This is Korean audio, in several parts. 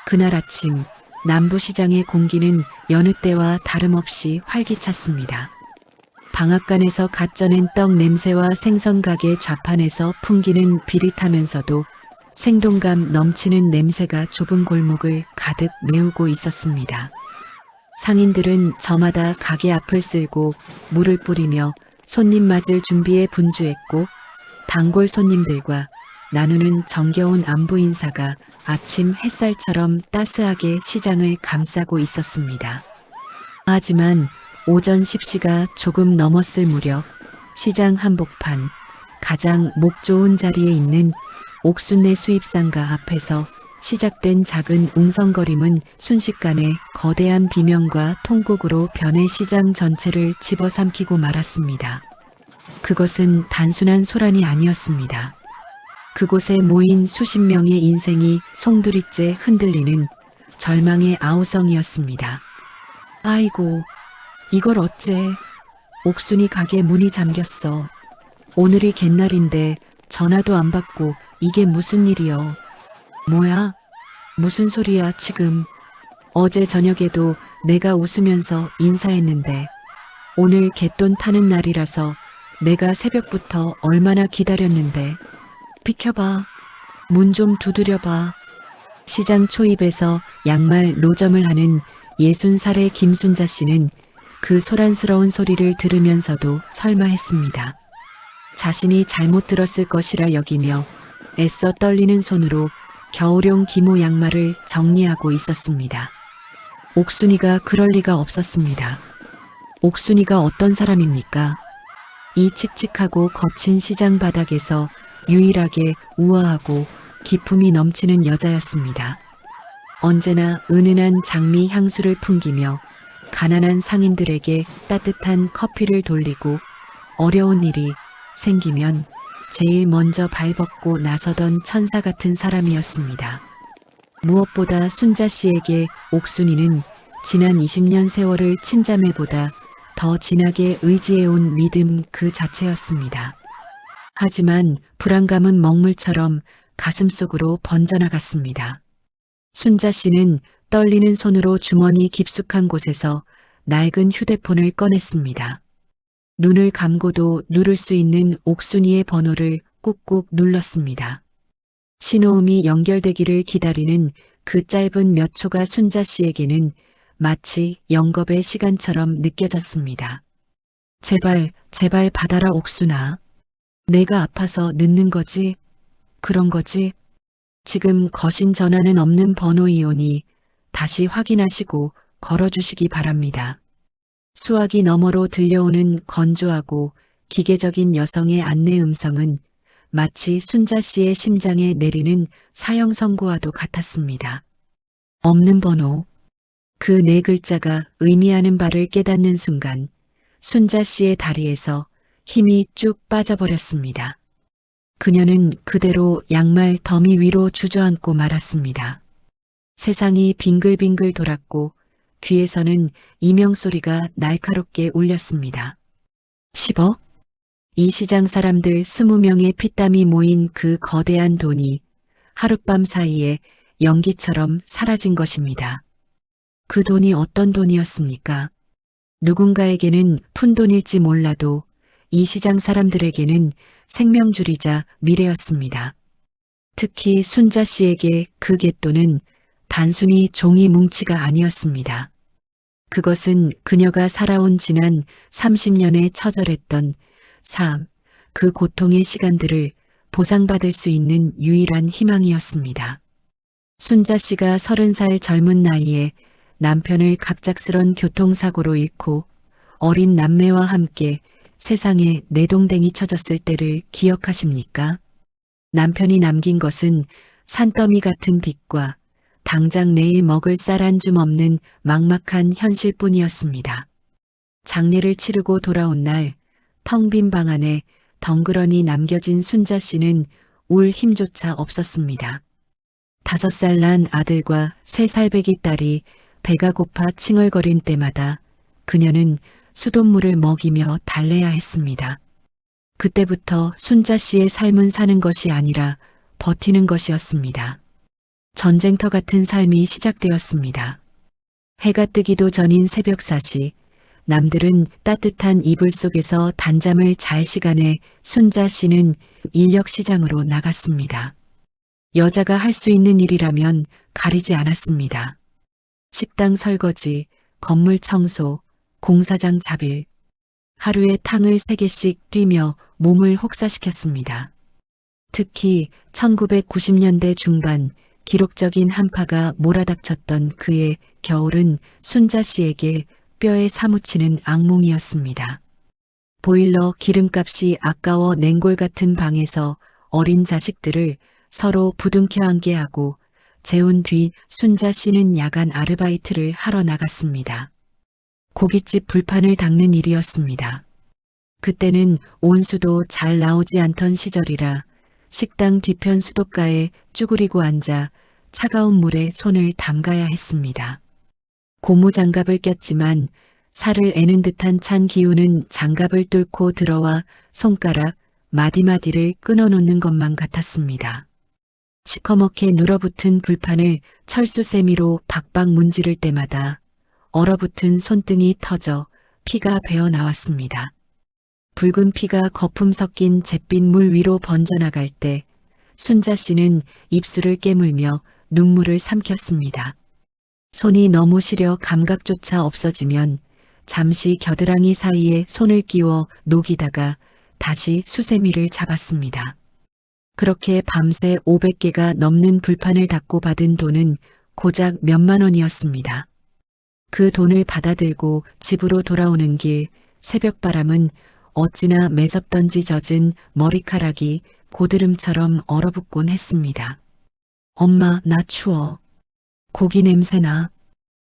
그날 아침 남부시장의 공기는 여느 때와 다름없이 활기찼습니다. 방앗간에서 갓 쪄낸 떡 냄새와 생선 가게 좌판에서 풍기는 비릿하면서도 생동감 넘치는 냄새가 좁은 골목을 가득 메우고 있었습니다. 상인들은 저마다 가게 앞을 쓸고 물을 뿌리며 손님 맞을 준비에 분주했고, 단골 손님들과 나누는 정겨운 안부 인사가 아침 햇살처럼 따스하게 시장을 감싸고 있었습니다. 하지만 오전 10시가 조금 넘었을 무렵 시장 한복판 가장 목 좋은 자리에 있는 옥순내 수입상가 앞에서 시작된 작은 웅성거림은 순식간에 거대한 비명과 통곡으로 변해 시장 전체를 집어삼키고 말았습니다. 그것은 단순한 소란이 아니었습니다. 그곳에 모인 수십 명의 인생이 송두리째 흔들리는 절망의 아우성이었습니다. 아이고, 이걸 어째. 옥순이 가게 문이 잠겼어. 오늘이 갯날인데 전화도 안 받고 이게 무슨 일이여. 뭐야? 무슨 소리야 지금. 어제 저녁에도 내가 웃으면서 인사했는데 오늘 갯돈 타는 날이라서 내가 새벽부터 얼마나 기다렸는데. 비켜봐. 문 좀 두드려봐. 시장 초입에서 양말 노점을 하는 60살의 김순자 씨는 그 소란스러운 소리를 들으면서도 설마 했습니다. 자신이 잘못 들었을 것이라 여기며 애써 떨리는 손으로 겨울용 기모 양말을 정리하고 있었습니다. 옥순이가 그럴 리가 없었습니다. 옥순이가 어떤 사람입니까? 이 칙칙하고 거친 시장 바닥에서 유일하게 우아하고 기품이 넘치는 여자였습니다. 언제나 은은한 장미 향수를 풍기며 가난한 상인들에게 따뜻한 커피를 돌리고 어려운 일이 생기면 제일 먼저 발벗고 나서던 천사 같은 사람이었습니다. 무엇보다 순자 씨에게 옥순이는 지난 20년 세월을 친자매보다 더 진하게 의지해온 믿음 그 자체였습니다. 하지만 불안감은 먹물처럼 가슴속으로 번져나갔습니다. 순자 씨는 떨리는 손으로 주머니 깊숙한 곳에서 낡은 휴대폰을 꺼냈습니다. 눈을 감고도 누를 수 있는 옥순이의 번호를 꾹꾹 눌렀습니다. 신호음이 연결되기를 기다리는 그 짧은 몇 초가 순자 씨에게는 마치 영겁의 시간처럼 느껴졌습니다. 제발, 제발 받아라 옥순아. 내가 아파서 늦는 거지? 그런 거지? 지금 거신 전화는 없는 번호이오니 다시 확인하시고 걸어주시기 바랍니다. 수화기 너머로 들려오는 건조하고 기계적인 여성의 안내 음성은 마치 순자 씨의 심장에 내리는 사형 선고와도 같았습니다. 없는 번호. 그 네 글자가 의미하는 바를 깨닫는 순간 순자 씨의 다리에서 힘이 쭉 빠져버렸습니다. 그녀는 그대로 양말 더미 위로 주저앉고 말았습니다. 세상이 빙글빙글 돌았고 귀에서는 이명소리가 날카롭게 울렸습니다. 10억? 이 시장 사람들 20명의 피땀이 모인 그 거대한 돈이 하룻밤 사이에 연기처럼 사라진 것입니다. 그 돈이 어떤 돈이었습니까? 누군가에게는 푼돈일지 몰라도 이 시장 사람들에게는 생명줄이자 미래였습니다. 특히 순자 씨에게 그 갯돈은 단순히 종이 뭉치가 아니었습니다. 그것은 그녀가 살아온 지난 30년에 처절했던 삶, 그 고통의 시간들을 보상받을 수 있는 유일한 희망이었습니다. 순자 씨가 30살 젊은 나이에 남편을 갑작스런 교통사고로 잃고 어린 남매와 함께 세상에 내동댕이 쳐졌을 때를 기억하십니까? 남편이 남긴 것은 산더미 같은 빚과 당장 내일 먹을 쌀 한 줌 없는 막막한 현실뿐이었습니다. 장례를 치르고 돌아온 날 텅 빈 방 안에 덩그러니 남겨진 순자 씨는 울 힘조차 없었습니다. 5살 난 아들과 3살 배기 딸이 배가 고파 칭얼거린 때마다 그녀는 수돗물을 먹이며 달래야 했습니다. 그때부터 순자 씨의 삶은 사는 것이 아니라 버티는 것이었습니다. 전쟁터 같은 삶이 시작되었습니다. 해가 뜨기도 전인 새벽 4시, 남들은 따뜻한 이불 속에서 단잠을 잘 시간에 순자 씨는 인력시장으로 나갔습니다. 여자가 할 수 있는 일이라면 가리지 않았습니다. 식당 설거지, 건물 청소, 공사장 잡일, 하루에 탕을 3개씩 뛰며 몸을 혹사시켰습니다. 특히 1990년대 중반 기록적인 한파가 몰아닥쳤던 그의 겨울은 순자 씨에게 뼈에 사무치는 악몽이었습니다. 보일러 기름값이 아까워 냉골 같은 방에서 어린 자식들을 서로 부둥켜 안게 하고 재운 뒤 순자 씨는 야간 아르바이트를 하러 나갔습니다. 고깃집 불판을 닦는 일이었습니다. 그때는 온수도 잘 나오지 않던 시절이라 식당 뒤편 수도가에 쭈그리고 앉아 차가운 물에 손을 담가야 했습니다. 고무장갑을 꼈지만 살을 애는 듯한 찬 기운은 장갑을 뚫고 들어와 손가락 마디마디를 끊어놓는 것만 같았습니다. 시커멓게 눌어붙은 불판을 철수세미로 박박 문지를 때마다 얼어붙은 손등이 터져 피가 배어 나왔습니다. 붉은 피가 거품 섞인 잿빛 물 위로 번져나갈 때 순자 씨는 입술을 깨물며 눈물을 삼켰습니다. 손이 너무 시려 감각조차 없어지면 잠시 겨드랑이 사이에 손을 끼워 녹이다가 다시 수세미를 잡았습니다. 그렇게 밤새 500개가 넘는 불판을 닦고 받은 돈은 고작 몇만 원이었습니다. 그 돈을 받아들고 집으로 돌아오는 길 새벽바람은 어찌나 매섭던지 젖은 머리카락이 고드름처럼 얼어붙곤 했습니다. 엄마, 나 추워. 고기 냄새나.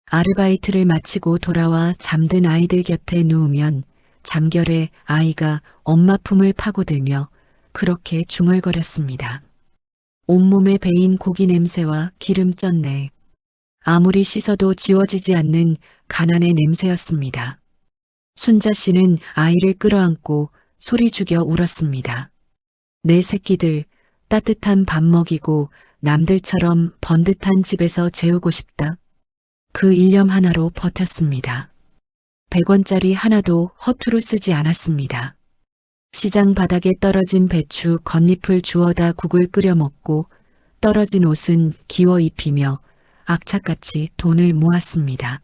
아르바이트를 마치고 돌아와 잠든 아이들 곁에 누우면 잠결에 아이가 엄마 품을 파고들며 그렇게 중얼거렸습니다. 온몸에 배인 고기 냄새와 기름 쩐내. 아무리 씻어도 지워지지 않는 가난의 냄새였습니다. 순자 씨는 아이를 끌어안고 소리 죽여 울었습니다. 내 새끼들 따뜻한 밥 먹이고 남들처럼 번듯한 집에서 재우고 싶다. 그 일념 하나로 버텼습니다. 100원짜리 하나도 허투루 쓰지 않았습니다. 시장 바닥에 떨어진 배추 겉잎을 주워다 국을 끓여 먹고 떨어진 옷은 기워 입히며 악착같이 돈을 모았습니다.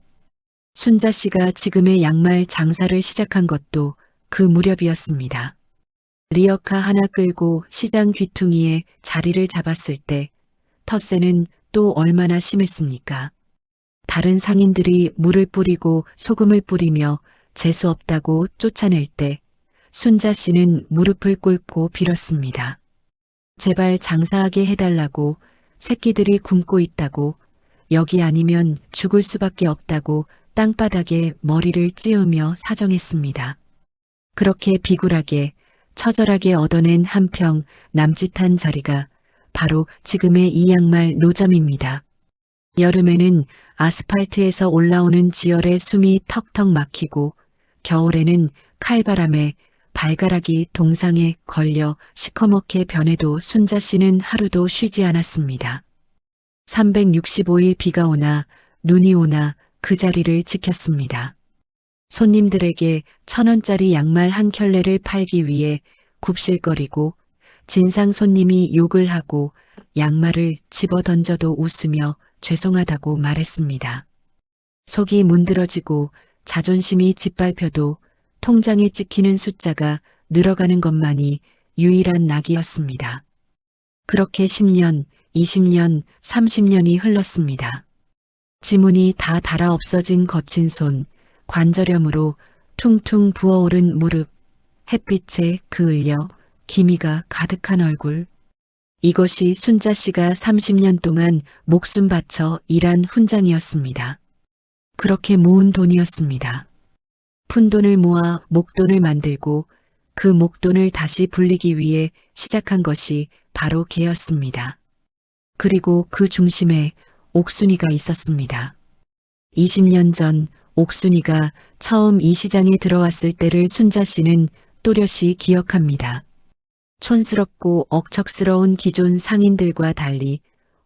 순자 씨가 지금의 양말 장사를 시작한 것도 그 무렵이었습니다. 리어카 하나 끌고 시장 귀퉁이에 자리를 잡았을 때 텃세는 또 얼마나 심했습니까? 다른 상인들이 물을 뿌리고 소금을 뿌리며 재수 없다고 쫓아낼 때 순자 씨는 무릎을 꿇고 빌었습니다. 제발 장사하게 해달라고, 새끼들이 굶고 있다고, 여기 아니면 죽을 수밖에 없다고 땅바닥에 머리를 찌으며 사정했습니다. 그렇게 비굴하게 처절하게 얻어낸 한 평 남짓한 자리가 바로 지금의 이 양말 노점입니다. 여름에는 아스팔트에서 올라오는 지열에 숨이 턱턱 막히고 겨울에는 칼바람에 발가락이 동상에 걸려 시커멓게 변해도 순자 씨는 하루도 쉬지 않았습니다. 365일 비가 오나 눈이 오나 그 자리를 지켰습니다. 손님들에게 1,000원짜리 양말 한 켤레를 팔기 위해 굽실거리고 진상 손님이 욕을 하고 양말을 집어던져도 웃으며 죄송하다고 말했습니다. 속이 문드러지고 자존심이 짓밟혀도 통장에 찍히는 숫자가 늘어가는 것만이 유일한 낙이었습니다. 그렇게 10년, 20년, 30년이 흘렀습니다. 지문이 다 닳아 없어진 거친 손, 관절염으로 퉁퉁 부어오른 무릎, 햇빛에 그을려 기미가 가득한 얼굴. 이것이 순자 씨가 30년 동안 목숨 바쳐 일한 훈장이었습니다. 그렇게 모은 돈이었습니다. 푼돈을 모아 목돈을 만들고 그 목돈을 다시 불리기 위해 시작한 것이 바로 개였습니다. 그리고 그 중심에 옥순이가 있었습니다. 20년 전 옥순이가 처음 이 시장에 들어왔을 때를 순자 씨는 또렷이 기억합니다. 촌스럽고 억척스러운 기존 상인들과 달리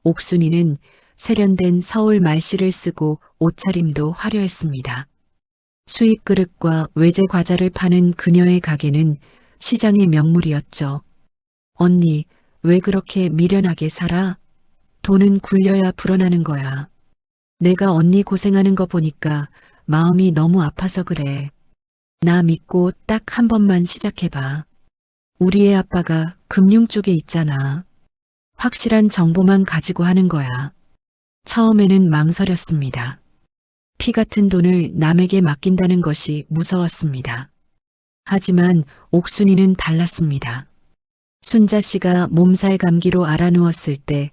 옥순이는 세련된 서울 말씨를 쓰고 옷차림도 화려했습니다. 수입 그릇과 외제 과자를 파는 그녀의 가게는 시장의 명물이었죠. 언니, 왜 그렇게 미련하게 살아? 돈은 굴려야 불어나는 거야. 내가 언니 고생하는 거 보니까 마음이 너무 아파서 그래. 나 믿고 딱 한 번만 시작해봐. 우리의 아빠가 금융 쪽에 있잖아. 확실한 정보만 가지고 하는 거야. 처음에는 망설였습니다. 피 같은 돈을 남에게 맡긴다는 것이 무서웠습니다. 하지만 옥순이는 달랐습니다. 순자 씨가 몸살 감기로 알아누웠을 때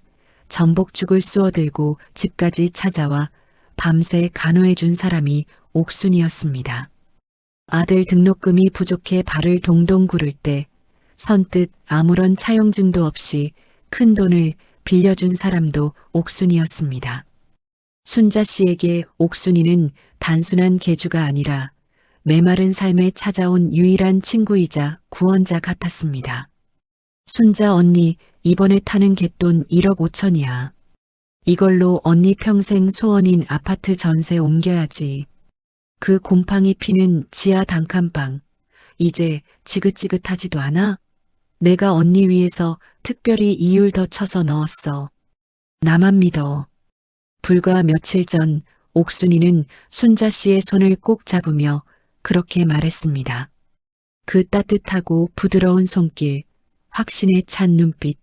전복죽을 쑤어들고 집까지 찾아와 밤새 간호해 준 사람이 옥순이었습니다. 아들 등록금이 부족해 발을 동동 구를 때 선뜻 아무런 차용증도 없이 큰 돈을 빌려준 사람도 옥순이었습니다. 순자 씨에게 옥순이는 단순한 계주가 아니라 메마른 삶에 찾아온 유일한 친구이자 구원자 같았습니다. 순자 언니, 이번에 타는 갯돈 1억 5천이야. 이걸로 언니 평생 소원인 아파트 전세 옮겨야지. 그 곰팡이 피는 지하 단칸방. 이제 지긋지긋하지도 않아? 내가 언니 위해서 특별히 이율 더 쳐서 넣었어. 나만 믿어. 불과 며칠 전 옥순이는 순자 씨의 손을 꼭 잡으며 그렇게 말했습니다. 그 따뜻하고 부드러운 손길, 확신에 찬 눈빛.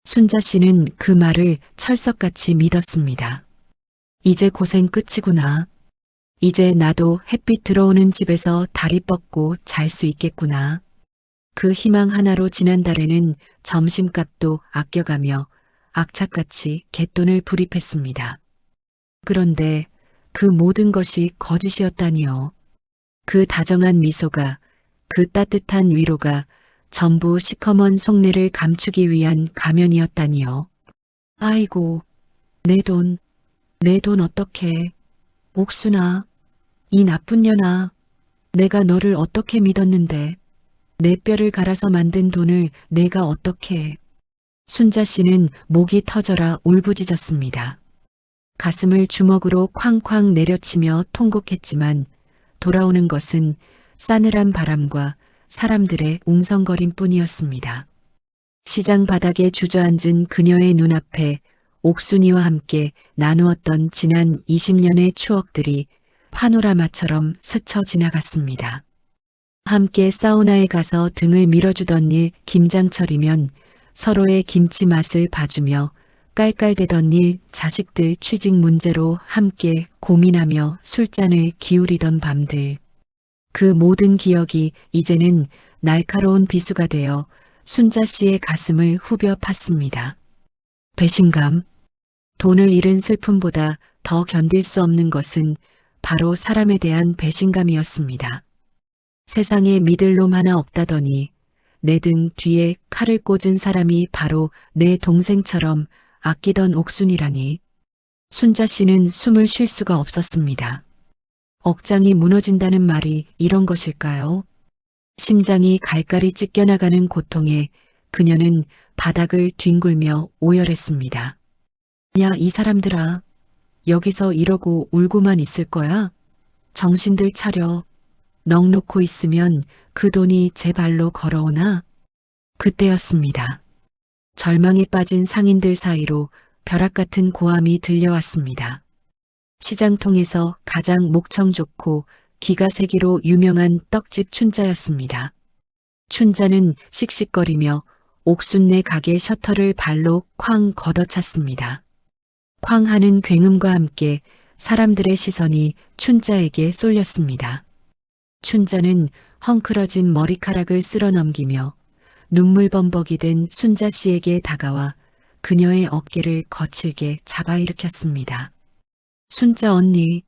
순자 씨는 그 말을 철석같이 믿었습니다. 이제 고생 끝이구나. 이제 나도 햇빛 들어오는 집에서 다리 뻗고 잘 수 있겠구나. 그 희망 하나로 지난달에는 점심값도 아껴가며 악착같이 갯돈을 불입했습니다. 그런데 그 모든 것이 거짓이었다니요. 그 다정한 미소가, 그 따뜻한 위로가 전부 시커먼 속내를 감추기 위한 가면이었다니요. 아이고, 내 돈 어떡해. 옥순아, 이 나쁜 년아, 내가 너를 어떻게 믿었는데, 내 뼈를 갈아서 만든 돈을 내가 어떻게. 순자 씨는 목이 터져라 울부짖었습니다. 가슴을 주먹으로 쾅쾅 내려치며 통곡했지만 돌아오는 것은 싸늘한 바람과 사람들의 웅성거림 뿐이었습니다. 시장 바닥에 주저앉은 그녀의 눈앞에 옥순이와 함께 나누었던 지난 20년의 추억들이 파노라마처럼 스쳐 지나갔습니다. 함께 사우나에 가서 등을 밀어주던 일 김장철이면 서로의 김치 맛을 봐주며 깔깔대던 일 자식들 취직 문제로 함께 고민하며 술잔을 기울이던 밤들. 그 모든 기억이 이제는 날카로운 비수가 되어 순자 씨의 가슴을 후벼 팠습니다. 배신감, 돈을 잃은 슬픔보다 더 견딜 수 없는 것은 바로 사람에 대한 배신감이었습니다. 세상에 믿을 놈 하나 없다더니 내 등 뒤에 칼을 꽂은 사람이 바로 내 동생처럼 아끼던 옥순이라니. 순자 씨는 숨을 쉴 수가 없었습니다. 억장이 무너진다는 말이 이런 것일까요? 심장이 갈갈이 찢겨나가는 고통에 그녀는 바닥을 뒹굴며 오열했습니다. 야, 이 사람들아. 여기서 이러고 울고만 있을 거야? 정신들 차려. 넋 놓고 있으면 그 돈이 제 발로 걸어오나? 그때였습니다. 절망에 빠진 상인들 사이로 벼락 같은 고함이 들려왔습니다. 시장통에서 가장 목청 좋고 기가 세기로 유명한 떡집 춘자였습니다. 춘자는 씩씩거리며 옥순네 가게 셔터를 발로 쾅 걷어찼습니다. 쾅 하는 굉음과 함께 사람들의 시선이 춘자에게 쏠렸습니다. 춘자는 헝클어진 머리카락을 쓸어넘기며 눈물범벅이 된 순자 씨에게 다가와 그녀의 어깨를 거칠게 잡아일으켰습니다. 순자 언니,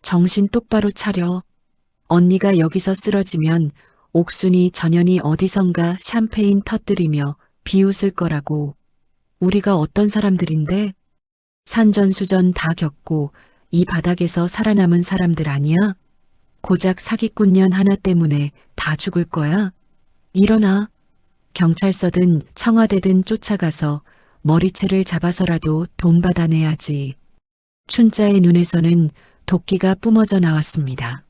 정신 똑바로 차려. 언니가 여기서 쓰러지면 옥순이 전연이 어디선가 샴페인 터뜨리며 비웃을 거라고. 우리가 어떤 사람들인데? 산전수전 다 겪고 이 바닥에서 살아남은 사람들 아니야? 고작 사기꾼년 하나 때문에 다 죽을 거야? 일어나. 경찰서든 청와대든 쫓아가서 머리채를 잡아서라도 돈 받아내야지. 춘자의 눈에서는 도끼가 뿜어져 나왔습니다.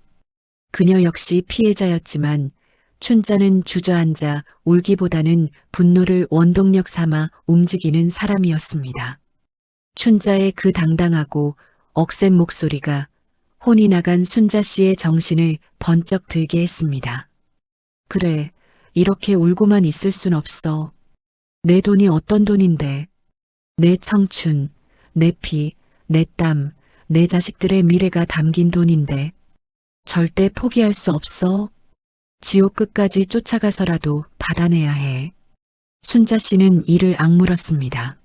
그녀 역시 피해자였지만 춘자는 주저앉아 울기보다는 분노를 원동력 삼아 움직이는 사람이었습니다. 춘자의 그 당당하고 억센 목소리가 혼이 나간 순자 씨의 정신을 번쩍 들게 했습니다. 그래, 이렇게 울고만 있을 순 없어. 내 돈이 어떤 돈인데. 내 청춘, 내 피, 내 땀, 내 자식들의 미래가 담긴 돈인데. 절대 포기할 수 없어. 지옥 끝까지 쫓아가서라도 받아내야 해. 순자 씨는 이를 악물었습니다.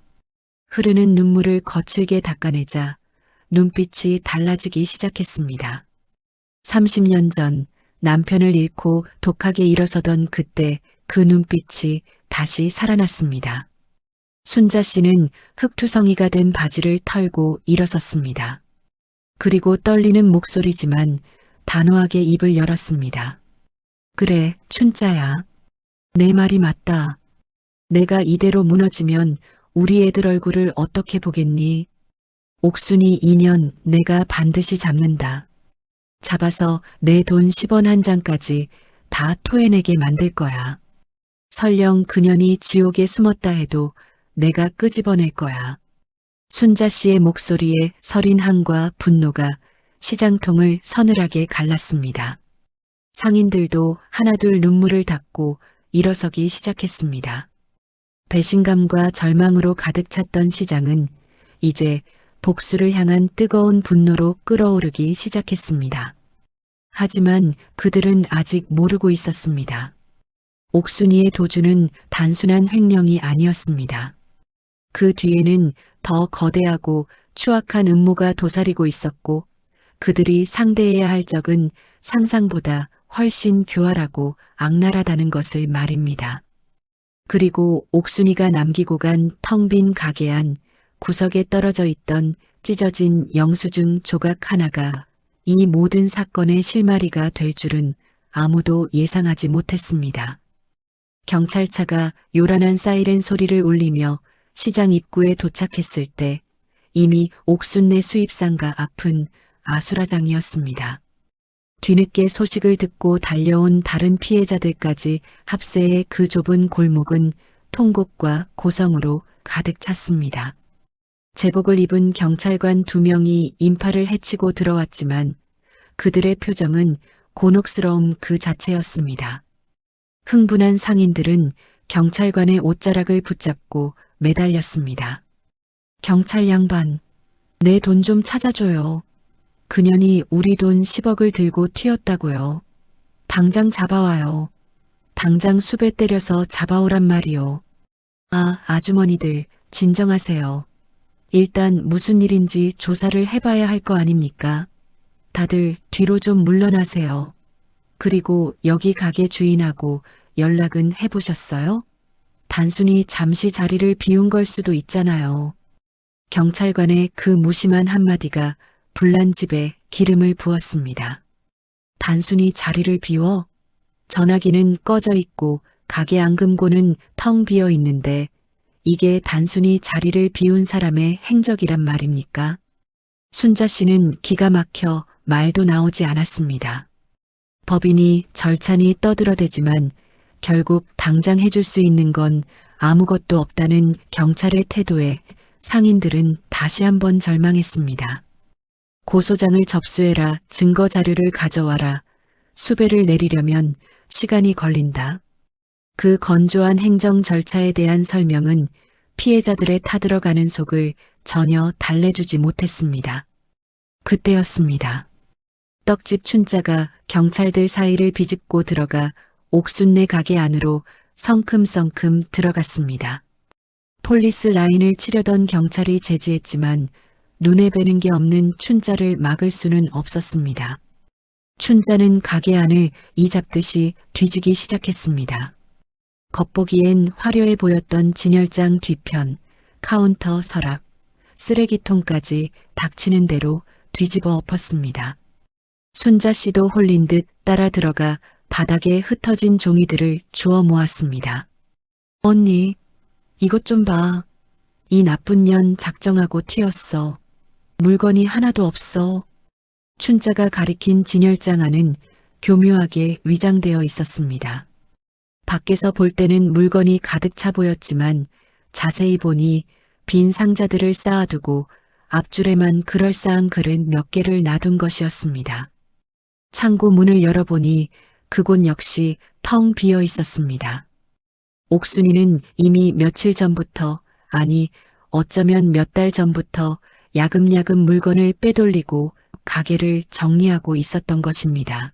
흐르는 눈물을 거칠게 닦아내자 눈빛이 달라지기 시작했습니다. 30년 전 남편을 잃고 독하게 일어서던 그때 그 눈빛이 다시 살아났습니다. 순자 씨는 흙투성이가 된 바지를 털고 일어섰습니다. 그리고 떨리는 목소리지만 단호하게 입을 열었습니다. 그래, 춘자야. 내 말이 맞다. 내가 이대로 무너지면 우리 애들 얼굴을 어떻게 보겠니? 옥순이 2년 내가 반드시 잡는다. 잡아서 내 돈 10원 한 장까지 다 토해내게 만들 거야. 설령 그년이 지옥에 숨었다 해도 내가 끄집어낼 거야. 순자 씨의 목소리에 서린 한과 분노가 시장통을 서늘하게 갈랐습니다. 상인들도 하나둘 눈물을 닦고 일어서기 시작했습니다. 배신감과 절망으로 가득 찼던 시장은 이제 복수를 향한 뜨거운 분노로 끓어오르기 시작했습니다. 하지만 그들은 아직 모르고 있었습니다. 옥순이의 도주는 단순한 횡령이 아니었습니다. 그 뒤에는 더 거대하고 추악한 음모가 도사리고 있었고 그들이 상대해야 할 적은 상상보다 훨씬 교활하고 악랄하다는 것을 말입니다. 그리고 옥순이가 남기고 간 텅 빈 가게 안 구석에 떨어져 있던 찢어진 영수증 조각 하나가 이 모든 사건의 실마리가 될 줄은 아무도 예상하지 못했습니다. 경찰차가 요란한 사이렌 소리를 울리며 시장 입구에 도착했을 때 이미 옥순내 수입상가 앞은 아수라장이었습니다. 뒤늦게 소식을 듣고 달려온 다른 피해자들까지 합세해 그 좁은 골목은 통곡과 고성으로 가득 찼습니다. 제복을 입은 경찰관 2명이 인파를 헤치고 들어왔지만 그들의 표정은 곤혹스러움 그 자체였습니다. 흥분한 상인들은 경찰관의 옷자락을 붙잡고 매달렸습니다. 경찰 양반, 내 돈 좀 찾아줘요. 그년이 우리 돈 10억을 들고 튀었다고요. 당장 잡아와요. 당장 수배 때려서 잡아오란 말이요. 아, 아주머니들, 진정하세요. 일단 무슨 일인지 조사를 해봐야 할 거 아닙니까? 다들 뒤로 좀 물러나세요. 그리고 여기 가게 주인하고 연락은 해보셨어요? 단순히 잠시 자리를 비운 걸 수도 있잖아요. 경찰관의 그 무심한 한마디가 불난 집에 기름을 부었습니다. 단순히 자리를 비워? 전화기는 꺼져 있고 가게 앙금고는 텅 비어 있는데 이게 단순히 자리를 비운 사람의 행적이란 말입니까? 순자 씨는 기가 막혀 말도 나오지 않았습니다. 법인이 절찬히 떠들어대지만 결국 당장 해줄 수 있는 건 아무것도 없다는 경찰의 태도에 상인들은 다시 한번 절망했습니다. 고소장을 접수해라, 증거 자료를 가져와라, 수배를 내리려면 시간이 걸린다. 그 건조한 행정 절차에 대한 설명은 피해자들의 타들어가는 속을 전혀 달래주지 못했습니다. 그때였습니다. 떡집 춘자가 경찰들 사이를 비집고 들어가 옥순내 가게 안으로 성큼성큼 들어갔습니다. 폴리스 라인을 치려던 경찰이 제지했지만 눈에 뵈는 게 없는 춘자를 막을 수는 없었습니다. 춘자는 가게 안을 이잡듯이 뒤지기 시작했습니다. 겉보기엔 화려해 보였던 진열장 뒤편, 카운터 서랍, 쓰레기통까지 닥치는 대로 뒤집어 엎었습니다. 순자 씨도 홀린 듯 따라 들어가 바닥에 흩어진 종이들을 주워 모았습니다. 언니, 이것 좀 봐. 이 나쁜 년 작정하고 튀었어. 물건이 하나도 없어. 춘자가 가리킨 진열장 안은 교묘하게 위장되어 있었습니다. 밖에서 볼 때는 물건이 가득 차 보였지만 자세히 보니 빈 상자들을 쌓아두고 앞줄에만 그럴싸한 그릇 몇 개를 놔둔 것이었습니다. 창고 문을 열어보니 그곳 역시 텅 비어 있었습니다. 옥순이는 이미 며칠 전부터, 아니 어쩌면 몇 달 전부터 야금야금 물건을 빼돌리고 가게를 정리하고 있었던 것입니다.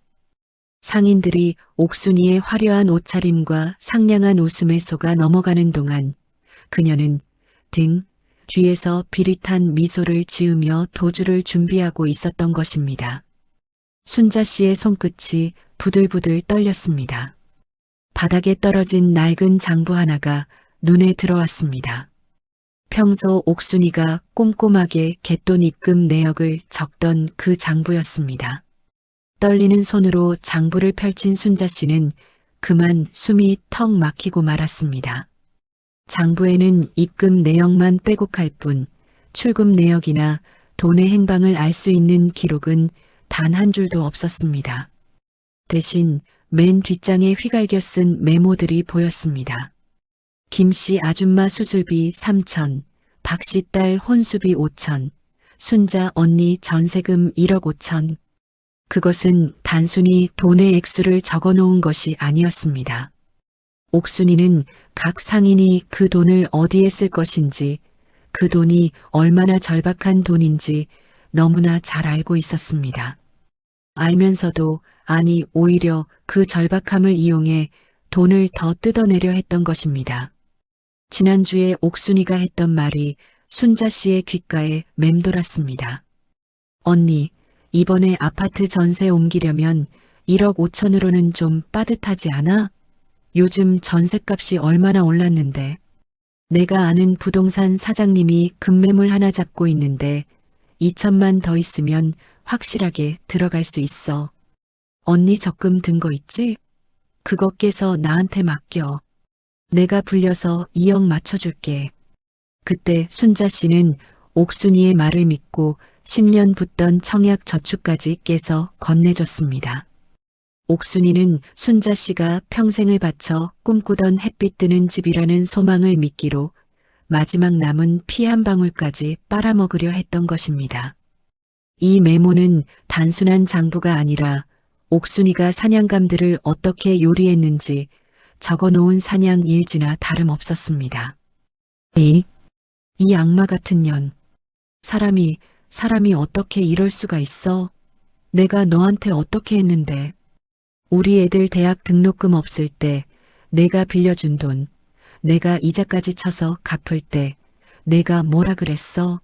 상인들이 옥순이의 화려한 옷차림과 상냥한 웃음에 속아 넘어가는 동안 그녀는 등 뒤에서 비릿한 미소를 지으며 도주를 준비하고 있었던 것입니다. 순자 씨의 손끝이 부들부들 떨렸습니다. 바닥에 떨어진 낡은 장부 하나가 눈에 들어왔습니다. 평소 옥순이가 꼼꼼하게 갯돈 입금 내역을 적던 그 장부였습니다. 떨리는 손으로 장부를 펼친 순자 씨는 그만 숨이 턱 막히고 말았습니다. 장부에는 입금 내역만 빼곡할 뿐 출금 내역이나 돈의 행방을 알 수 있는 기록은 단 한 줄도 없었습니다. 대신 맨 뒷장에 휘갈겨 쓴 메모들이 보였습니다. 김씨 아줌마 수술비 3천, 박씨 딸 혼수비 5천, 순자 언니 전세금 1억 5천. 그것은 단순히 돈의 액수를 적어놓은 것이 아니었습니다. 옥순이는 각 상인이 그 돈을 어디에 쓸 것인지, 그 돈이 얼마나 절박한 돈인지 너무나 잘 알고 있었습니다. 알면서도, 아니 오히려 그 절박함을 이용해 돈을 더 뜯어내려 했던 것입니다. 지난주에 옥순이가 했던 말이 순자 씨의 귓가에 맴돌았습니다. 언니, 이번에 아파트 전세 옮기려면 1억 5천으로는 좀 빠듯하지 않아? 요즘 전셋값이 얼마나 올랐는데. 내가 아는 부동산 사장님이 급매물 하나 잡고 있는데 2천만 더 있으면 확실하게 들어갈 수 있어. 언니 적금 든 거 있지? 그거 깨서 나한테 맡겨. 내가 불려서 2억 맞춰줄게. 그때 순자 씨는 옥순이의 말을 믿고 10년 붙던 청약 저축까지 깨서 건네줬습니다. 옥순이는 순자 씨가 평생을 바쳐 꿈꾸던 햇빛 드는 집이라는 소망을 미끼로 마지막 남은 피 한 방울까지 빨아먹으려 했던 것입니다. 이 메모는 단순한 장부가 아니라 옥순이가 사냥감들을 어떻게 요리했는지 적어놓은 사냥 일지나 다름없었습니다. 이 악마 같은 년. 사람이 어떻게 이럴 수가 있어? 내가 너한테 어떻게 했는데. 우리 애들 대학 등록금 없을 때 내가 빌려준 돈, 내가 이자까지 쳐서 갚을 때 내가 뭐라 그랬어?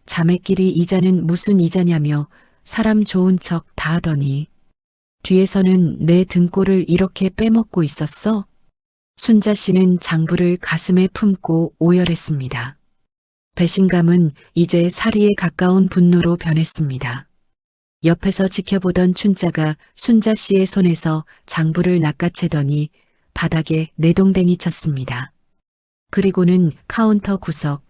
자매끼리 이자는 무슨 이자냐며 사람 좋은 척 다 하더니 뒤에서는 내 등골을 이렇게 빼먹고 있었어? 순자 씨는 장부를 가슴에 품고 오열했습니다. 배신감은 이제 사리에 가까운 분노로 변했습니다. 옆에서 지켜보던 춘자가 순자 씨의 손에서 장부를 낚아채더니 바닥에 내동댕이 쳤습니다. 그리고는 카운터 구석,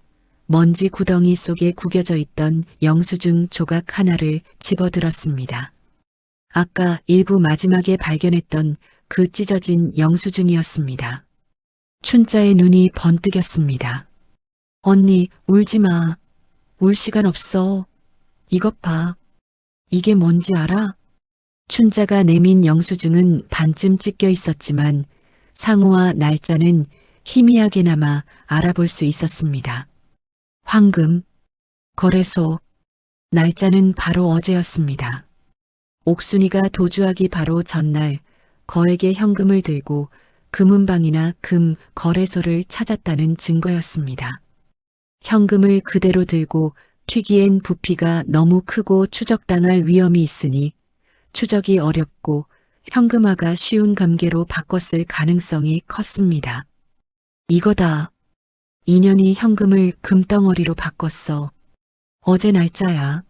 먼지 구덩이 속에 구겨져 있던 영수증 조각 하나를 집어들었습니다. 아까 일부 마지막에 발견했던 그 찢어진 영수증이었습니다. 춘자의 눈이 번뜩였습니다. 언니, 울지 마. 울 시간 없어. 이것 봐. 이게 뭔지 알아? 춘자가 내민 영수증은 반쯤 찢겨 있었지만 상호와 날짜는 희미하게나마 알아볼 수 있었습니다. 황금, 거래소, 날짜는 바로 어제였습니다. 옥순이가 도주하기 바로 전날 거액의 현금을 들고 금은방이나 금 거래소를 찾았다는 증거였습니다. 현금을 그대로 들고 튀기엔 부피가 너무 크고 추적당할 위험이 있으니 추적이 어렵고 현금화가 쉬운 감계로 바꿨을 가능성이 컸습니다. 이거다. 인연이 현금을 금덩어리로 바꿨어. 어제 날짜야.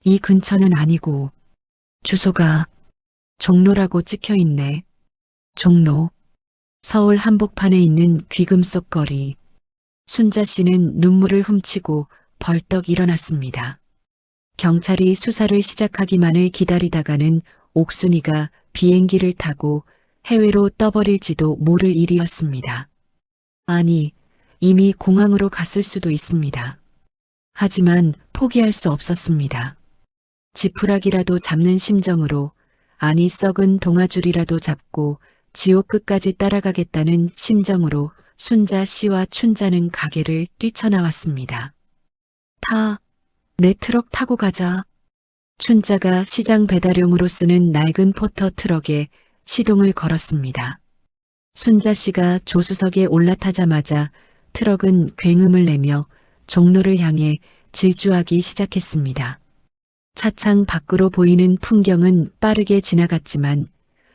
이 근처는 아니고 주소가 종로라고 찍혀 있네. 종로. 서울 한복판에 있는 귀금속 거리. 순자 씨는 눈물을 훔치고 벌떡 일어났습니다. 경찰이 수사를 시작하기만을 기다리다가는 옥순이가 비행기를 타고 해외로 떠버릴지도 모를 일이었습니다. 아니, 이미 공항으로 갔을 수도 있습니다. 하지만 포기할 수 없었습니다. 지푸라기라도 잡는 심정으로, 아니 썩은 동아줄이라도 잡고 지옥 끝까지 따라가겠다는 심정으로 순자 씨와 춘자는 가게를 뛰쳐나왔습니다. 내 트럭 타고 가자. 춘자가 시장 배달용으로 쓰는 낡은 포터 트럭에 시동을 걸었습니다. 순자 씨가 조수석에 올라타자마자 트럭은 굉음을 내며 종로를 향해 질주하기 시작했습니다. 차창 밖으로 보이는 풍경은 빠르게 지나갔지만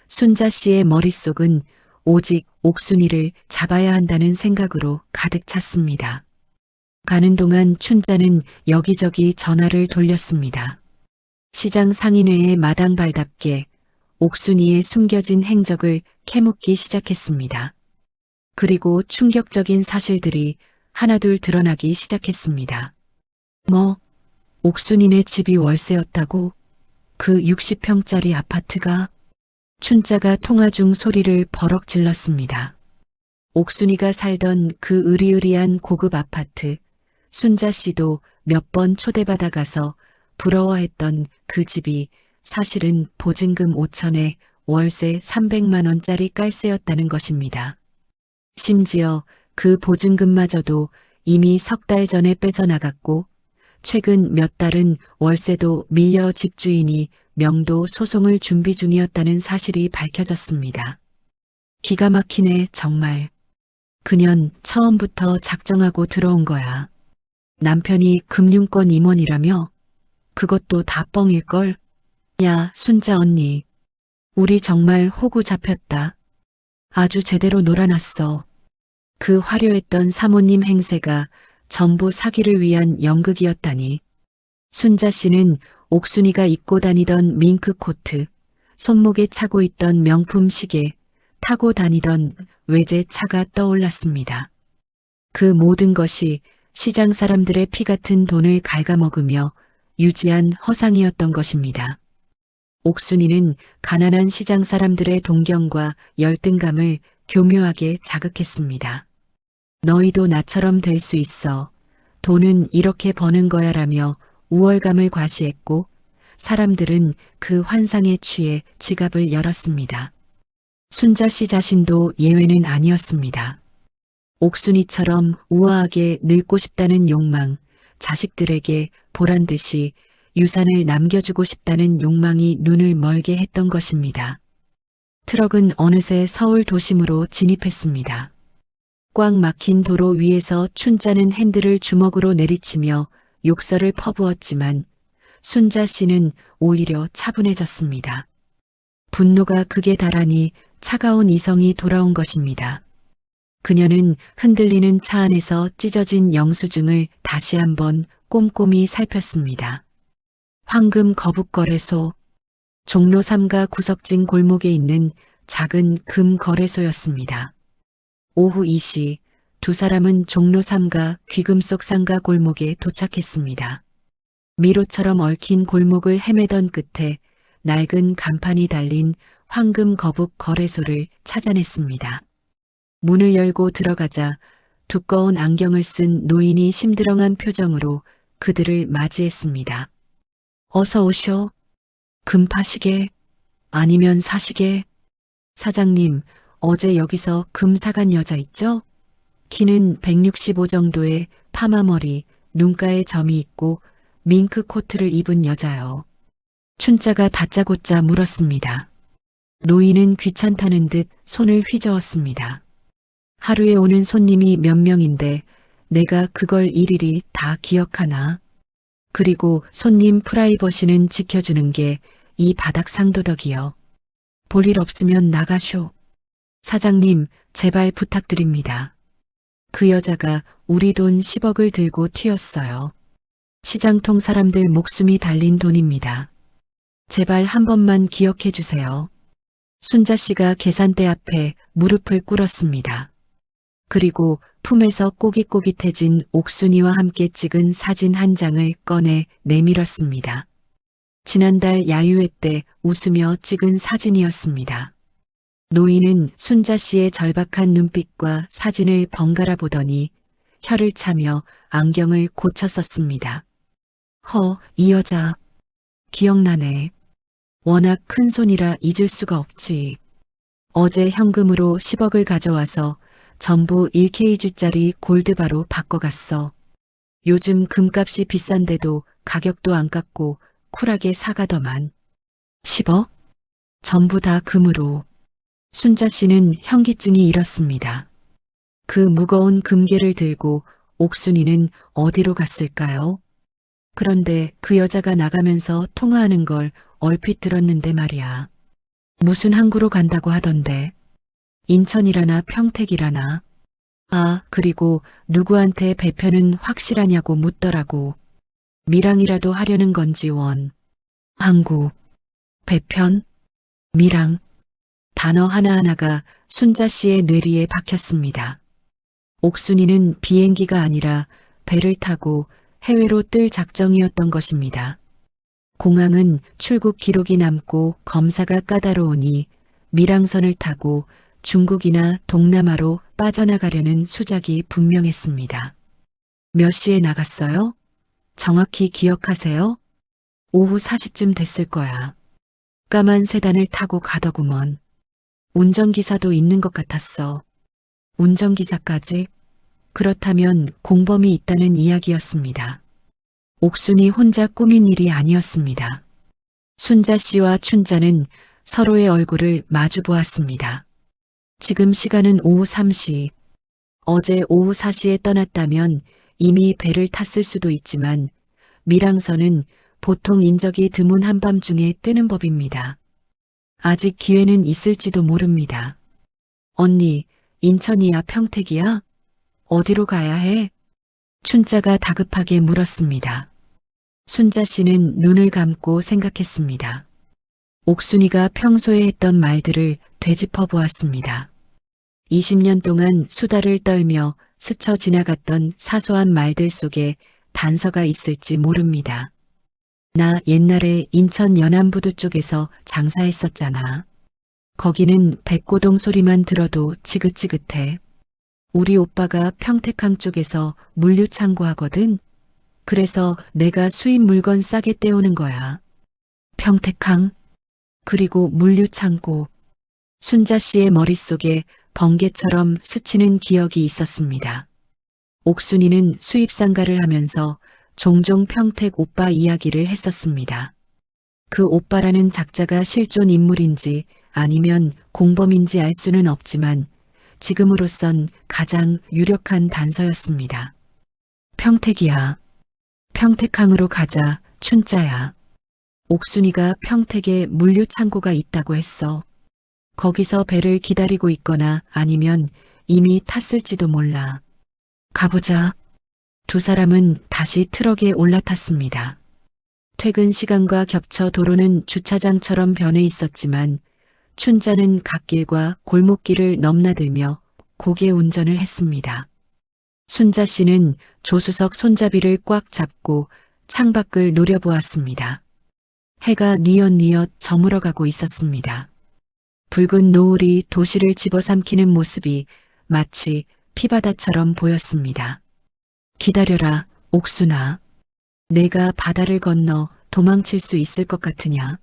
순자 씨의 머릿속은 오직 옥순이를 잡아야 한다는 생각으로 가득 찼습니다. 가는 동안 춘자는 여기저기 전화를 돌렸습니다. 시장 상인회의 마당발답게 옥순이의 숨겨진 행적을 캐묻기 시작했습니다. 그리고 충격적인 사실들이 하나둘 드러나기 시작했습니다. 옥순이네 집이 월세였다고? 그 60평짜리 아파트가? 춘자가 통화 중 소리를 버럭 질렀습니다. 옥순이가 살던 그 으리으리한 고급 아파트, 순자 씨도 몇 번 초대받아 가서 부러워했던 그 집이 사실은 보증금 5천에 월세 300만 원짜리 깔세였다는 것입니다. 심지어 그 보증금마저도 이미 석 달 전에 뺏어나갔고 최근 몇 달은 월세도 밀려 집주인이 명도 소송을 준비 중이었다는 사실이 밝혀졌습니다. 기가 막히네 정말. 그년 처음부터 작정하고 들어온 거야. 남편이 금융권 임원이라며? 그것도 다 뻥일걸? 야, 순자 언니. 우리 정말 호구 잡혔다. 아주 제대로 놀아놨어. 그 화려했던 사모님 행세가 전부 사기를 위한 연극이었다니. 순자 씨는 옥순이가 입고 다니던 밍크 코트, 손목에 차고 있던 명품 시계, 타고 다니던 외제 차가 떠올랐습니다. 그 모든 것이 시장 사람들의 피 같은 돈을 갉아먹으며 유지한 허상이었던 것입니다. 옥순이는 가난한 시장 사람들의 동경과 열등감을 교묘하게 자극했습니다. 너희도 나처럼 될 수 있어. 돈은 이렇게 버는 거야라며 우월감을 과시했고 사람들은 그 환상에 취해 지갑을 열었습니다. 순자 씨 자신도 예외는 아니었습니다. 옥순이처럼 우아하게 늙고 싶다는 욕망, 자식들에게 보란 듯이 유산을 남겨주고 싶다는 욕망이 눈을 멀게 했던 것입니다. 트럭은 어느새 서울 도심으로 진입했습니다. 꽉 막힌 도로 위에서 춘자는 핸들을 주먹으로 내리치며 욕설을 퍼부었지만 순자 씨는 오히려 차분해졌습니다. 분노가 극에 달하니 차가운 이성이 돌아온 것입니다. 그녀는 흔들리는 차 안에서 찢어진 영수증을 다시 한번 꼼꼼히 살폈습니다. 황금 거북거래소, 종로 3가 구석진 골목에 있는 작은 금 거래소였습니다. 오후 2시 두 사람은 종로 3가 귀금속 상가 골목에 도착했습니다. 미로처럼 얽힌 골목을 헤매던 끝에 낡은 간판이 달린 황금 거북 거래소를 찾아냈습니다. 문을 열고 들어가자 두꺼운 안경을 쓴 노인이 심드렁한 표정으로 그들을 맞이했습니다. 어서 오쇼. 금 파시게? 아니면 사시게? 사장님, 어제 여기서 금 사간 여자 있죠? 키는 165 정도의 파마머리, 눈가에 점이 있고 밍크 코트를 입은 여자요. 춘자가 다짜고짜 물었습니다. 노인은 귀찮다는 듯 손을 휘저었습니다. 하루에 오는 손님이 몇 명인데 내가 그걸 일일이 다 기억하나? 그리고 손님 프라이버시는 지켜주는 게 이 바닥 상도덕이요. 볼 일 없으면 나가쇼. 사장님, 제발 부탁드립니다. 그 여자가 우리 돈 10억을 들고 튀었어요. 시장통 사람들 목숨이 달린 돈입니다. 제발 한 번만 기억해 주세요. 순자 씨가 계산대 앞에 무릎을 꿇었습니다. 그리고 품에서 꼬깃꼬깃해진 옥순이와 함께 찍은 사진 한 장을 꺼내 내밀었습니다. 지난달 야유회 때 웃으며 찍은 사진이었습니다. 노인은 순자 씨의 절박한 눈빛과 사진을 번갈아 보더니 혀를 차며 안경을 고쳐 썼습니다. 이 여자 기억나네. 워낙 큰 손이라 잊을 수가 없지. 어제 현금으로 10억을 가져와서 전부 1kg짜리 골드바로 바꿔갔어. 요즘 금값이 비싼데도 가격도 안 깎고 쿨하게 사가더만. 10억? 전부 다 금으로. 순자 씨는 현기증이 일었습니다. 그 무거운 금괴를 들고 옥순이는 어디로 갔을까요? 그런데 그 여자가 나가면서 통화하는 걸 얼핏 들었는데 말이야. 무슨 항구로 간다고 하던데. 인천이라나 평택이라나. 그리고 누구한테 배편은 확실하냐고 묻더라고. 밀항이라도 하려는 건지 원. 항구, 배편, 밀항. 단어 하나하나가 순자 씨의 뇌리에 박혔습니다. 옥순이는 비행기가 아니라 배를 타고 해외로 뜰 작정이었던 것입니다. 공항은 출국 기록이 남고 검사가 까다로우니 밀항선을 타고 중국이나 동남아로 빠져나가려는 수작이 분명했습니다. 몇 시에 나갔어요? 정확히 기억하세요? 오후 4시쯤 됐을 거야. 까만 세단을 타고 가더구먼. 운전기사도 있는 것 같았어. 운전기사까지? 그렇다면 공범이 있다는 이야기였습니다. 옥순이 혼자 꾸민 일이 아니었습니다. 순자 씨와 춘자는 서로의 얼굴을 마주 보았습니다. 지금 시간은 오후 3시. 어제 오후 4시에 떠났다면 이미 배를 탔을 수도 있지만 밀항선은 보통 인적이 드문 한밤중에 뜨는 법입니다. 아직 기회는 있을지도 모릅니다. 언니, 인천이야 평택이야? 어디로 가야 해? 춘자가 다급하게 물었습니다. 순자 씨는 눈을 감고 생각했습니다. 옥순이가 평소에 했던 말들을 되짚어 보았습니다. 20년 동안 수다를 떨며 스쳐 지나갔던 사소한 말들 속에 단서가 있을지 모릅니다. 나 옛날에 인천 연안부두 쪽에서 장사했었잖아. 거기는 백고동 소리만 들어도 지긋지긋해. 우리 오빠가 평택항 쪽에서 물류 창고하거든. 그래서 내가 수입 물건 싸게 떼오는 거야. 평택항, 그리고 물류 창고. 순자 씨의 머릿속에 번개처럼 스치는 기억이 있었습니다. 옥순이는 수입상가를 하면서 종종 평택 오빠 이야기를 했었습니다. 그 오빠라는 작자가 실존 인물인지 아니면 공범인지 알 수는 없지만 지금으로선 가장 유력한 단서였습니다. 평택이야. 평택항으로 가자, 춘자야. 옥순이가 평택에 물류 창고가 있다고 했어. 거기서 배를 기다리고 있거나 아니면 이미 탔을지도 몰라. 가보자. 두 사람은 다시 트럭에 올라탔습니다. 퇴근 시간과 겹쳐 도로는 주차장처럼 변해 있었지만 춘자는 갓길과 골목길을 넘나들며 고개 운전을 했습니다. 순자 씨는 조수석 손잡이를 꽉 잡고 창밖을 노려보았습니다. 해가 뉘엿뉘엿 저물어가고 있었습니다. 붉은 노을이 도시를 집어삼키는 모습이 마치 피바다처럼 보였습니다. 기다려라, 옥순아. 내가 바다를 건너 도망칠 수 있을 것 같으냐?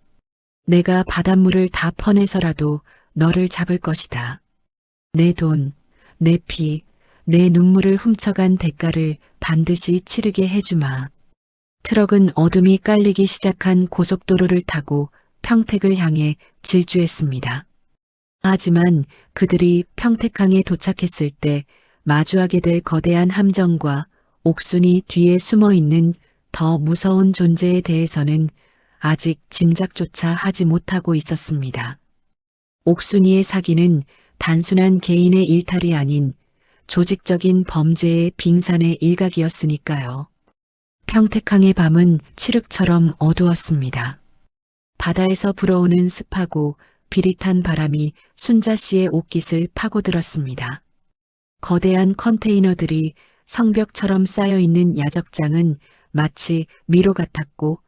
내가 바닷물을 다 퍼내서라도 너를 잡을 것이다. 내 돈, 내 피, 내 눈물을 훔쳐간 대가를 반드시 치르게 해주마. 트럭은 어둠이 깔리기 시작한 고속도로를 타고 평택을 향해 질주했습니다. 하지만 그들이 평택항에 도착했을 때 마주하게 될 거대한 함정과 옥순이 뒤에 숨어있는 더 무서운 존재에 대해서는 아직 짐작조차 하지 못하고 있었습니다. 옥순이의 사기는 단순한 개인의 일탈이 아닌 조직적인 범죄의 빙산의 일각이었으니까요. 평택항의 밤은 칠흑처럼 어두웠습니다. 바다에서 불어오는 습하고 비릿한 바람이 순자 씨의 옷깃을 파고들었습니다. 거대한 컨테이너들이 성벽처럼 쌓여있는 야적장은 마치 미로 같았고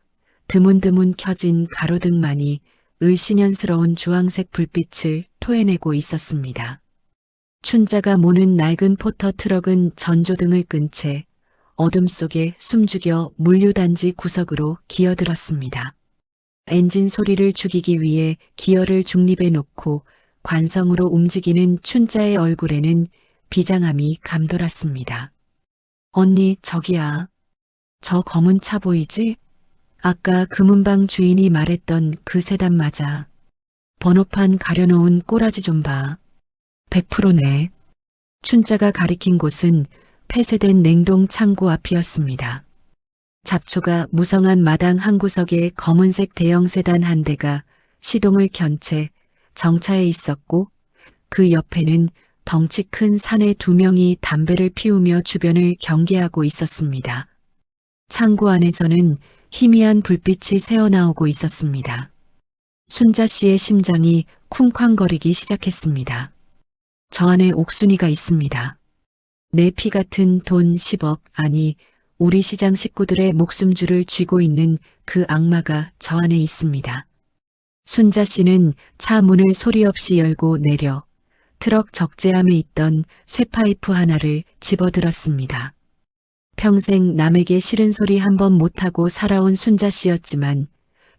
드문드문 켜진 가로등만이 을씨년스러운 주황색 불빛을 토해내고 있었습니다. 춘자가 모는 낡은 포터 트럭은 전조등을 끈 채 어둠 속에 숨죽여 물류단지 구석으로 기어들었습니다. 엔진 소리를 죽이기 위해 기어를 중립에 놓고 관성으로 움직이는 춘자의 얼굴에는 비장함이 감돌았습니다. 언니, 저기야. 저 검은 차 보이지? 아까 금은방 주인이 말했던 그 세단 맞아. 번호판 가려놓은 꼬라지 좀 봐. 100%네. 춘자가 가리킨 곳은 폐쇄된 냉동 창고 앞이었습니다. 잡초가 무성한 마당 한 구석에 검은색 대형 세단 한 대가 시동을 켠 채 정차해 있었고 그 옆에는 덩치 큰 사내 2명이 담배를 피우며 주변을 경계하고 있었습니다. 창고 안에서는 희미한 불빛이 새어나오고 있었습니다. 순자 씨의 심장이 쿵쾅거리기 시작했습니다. 저 안에 옥순이가 있습니다. 내 피 같은 돈 10억, 아니 우리 시장 식구들의 목숨줄을 쥐고 있는 그 악마가 저 안에 있습니다. 순자 씨는 차 문을 소리 없이 열고 내려 트럭 적재함에 있던 쇠파이프 하나를 집어들었습니다. 평생 남에게 싫은 소리 한 번 못하고 살아온 순자 씨였지만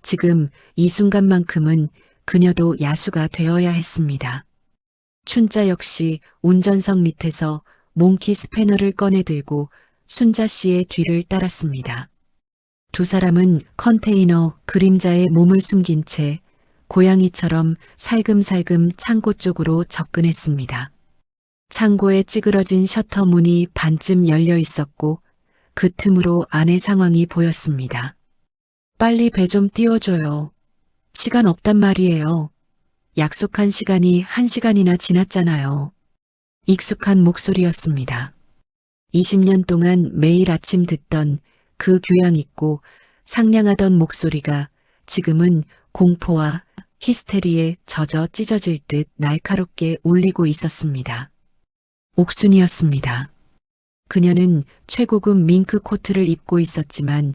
지금 이 순간만큼은 그녀도 야수가 되어야 했습니다. 춘자 역시 운전석 밑에서 몽키 스패너를 꺼내 들고 순자 씨의 뒤를 따랐습니다. 두 사람은 컨테이너 그림자에 몸을 숨긴 채 고양이처럼 살금살금 창고 쪽으로 접근했습니다. 창고에 찌그러진 셔터 문이 반쯤 열려 있었고 그 틈으로 안의 상황이 보였습니다. 빨리 배 좀 띄워줘요. 시간 없단 말이에요. 약속한 시간이 1시간이나 지났잖아요. 익숙한 목소리였습니다. 20년 동안 매일 아침 듣던 그 교양 있고 상냥하던 목소리가 지금은 공포와 히스테리에 젖어 찢어질 듯 날카롭게 울리고 있었습니다. 옥순이었습니다. 그녀는 최고급 밍크 코트를 입고 있었지만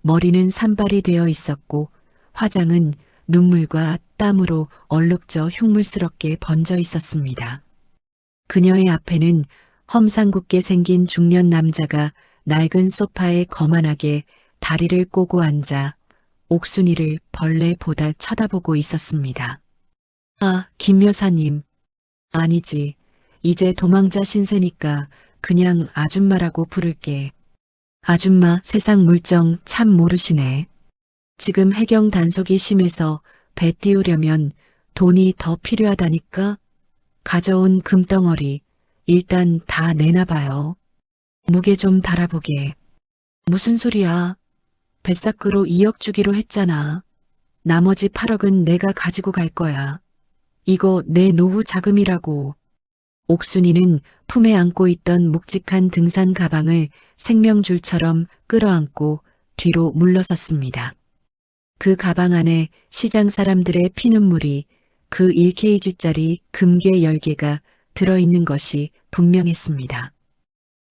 머리는 산발이 되어 있었고 화장은 눈물과 땀으로 얼룩져 흉물스럽게 번져 있었습니다. 그녀의 앞에는 험상궂게 생긴 중년 남자가 낡은 소파에 거만하게 다리를 꼬고 앉아 옥순이를 벌레 보다 쳐다보고 있었습니다. 아, 김 여사님. 아니지. 이제 도망자 신세니까 그냥 아줌마라고 부를게. 아줌마 세상 물정 참 모르시네. 지금 해경 단속이 심해서 배 띄우려면 돈이 더 필요하다니까. 가져온 금덩어리 일단 다 내놔봐요. 무게 좀 달아보게. 무슨 소리야. 뱃사크로 2억 주기로 했잖아. 나머지 8억은 내가 가지고 갈 거야. 이거 내 노후 자금이라고. 옥순이는 품에 안고 있던 묵직한 등산 가방을 생명줄처럼 끌어안고 뒤로 물러섰습니다. 그 가방 안에 시장 사람들의 피눈물이 그 1kg짜리 금괴 10개가 들어있는 것이 분명했습니다.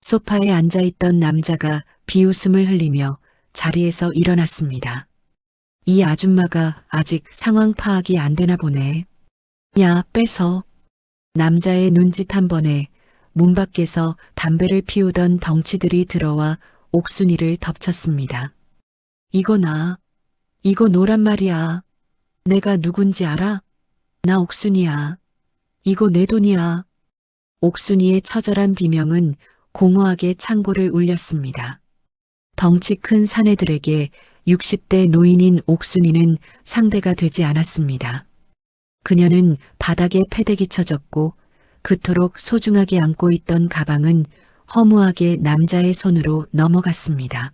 소파에 앉아있던 남자가 비웃음을 흘리며 자리에서 일어났습니다. 이 아줌마가 아직 상황 파악이 안 되나 보네. 야, 뺏어. 남자의 눈짓 한 번에 문 밖에서 담배를 피우던 덩치들이 들어와 옥순이를 덮쳤습니다. 이거 나. 이거 노란 말이야. 내가 누군지 알아? 나 옥순이야. 이거 내 돈이야. 옥순이의 처절한 비명은 공허하게 창고를 울렸습니다. 덩치 큰 사내들에게 60대 노인인 옥순이는 상대가 되지 않았습니다. 그녀는 바닥에 패대기 쳐졌고 그토록 소중하게 안고 있던 가방은 허무하게 남자의 손으로 넘어갔습니다.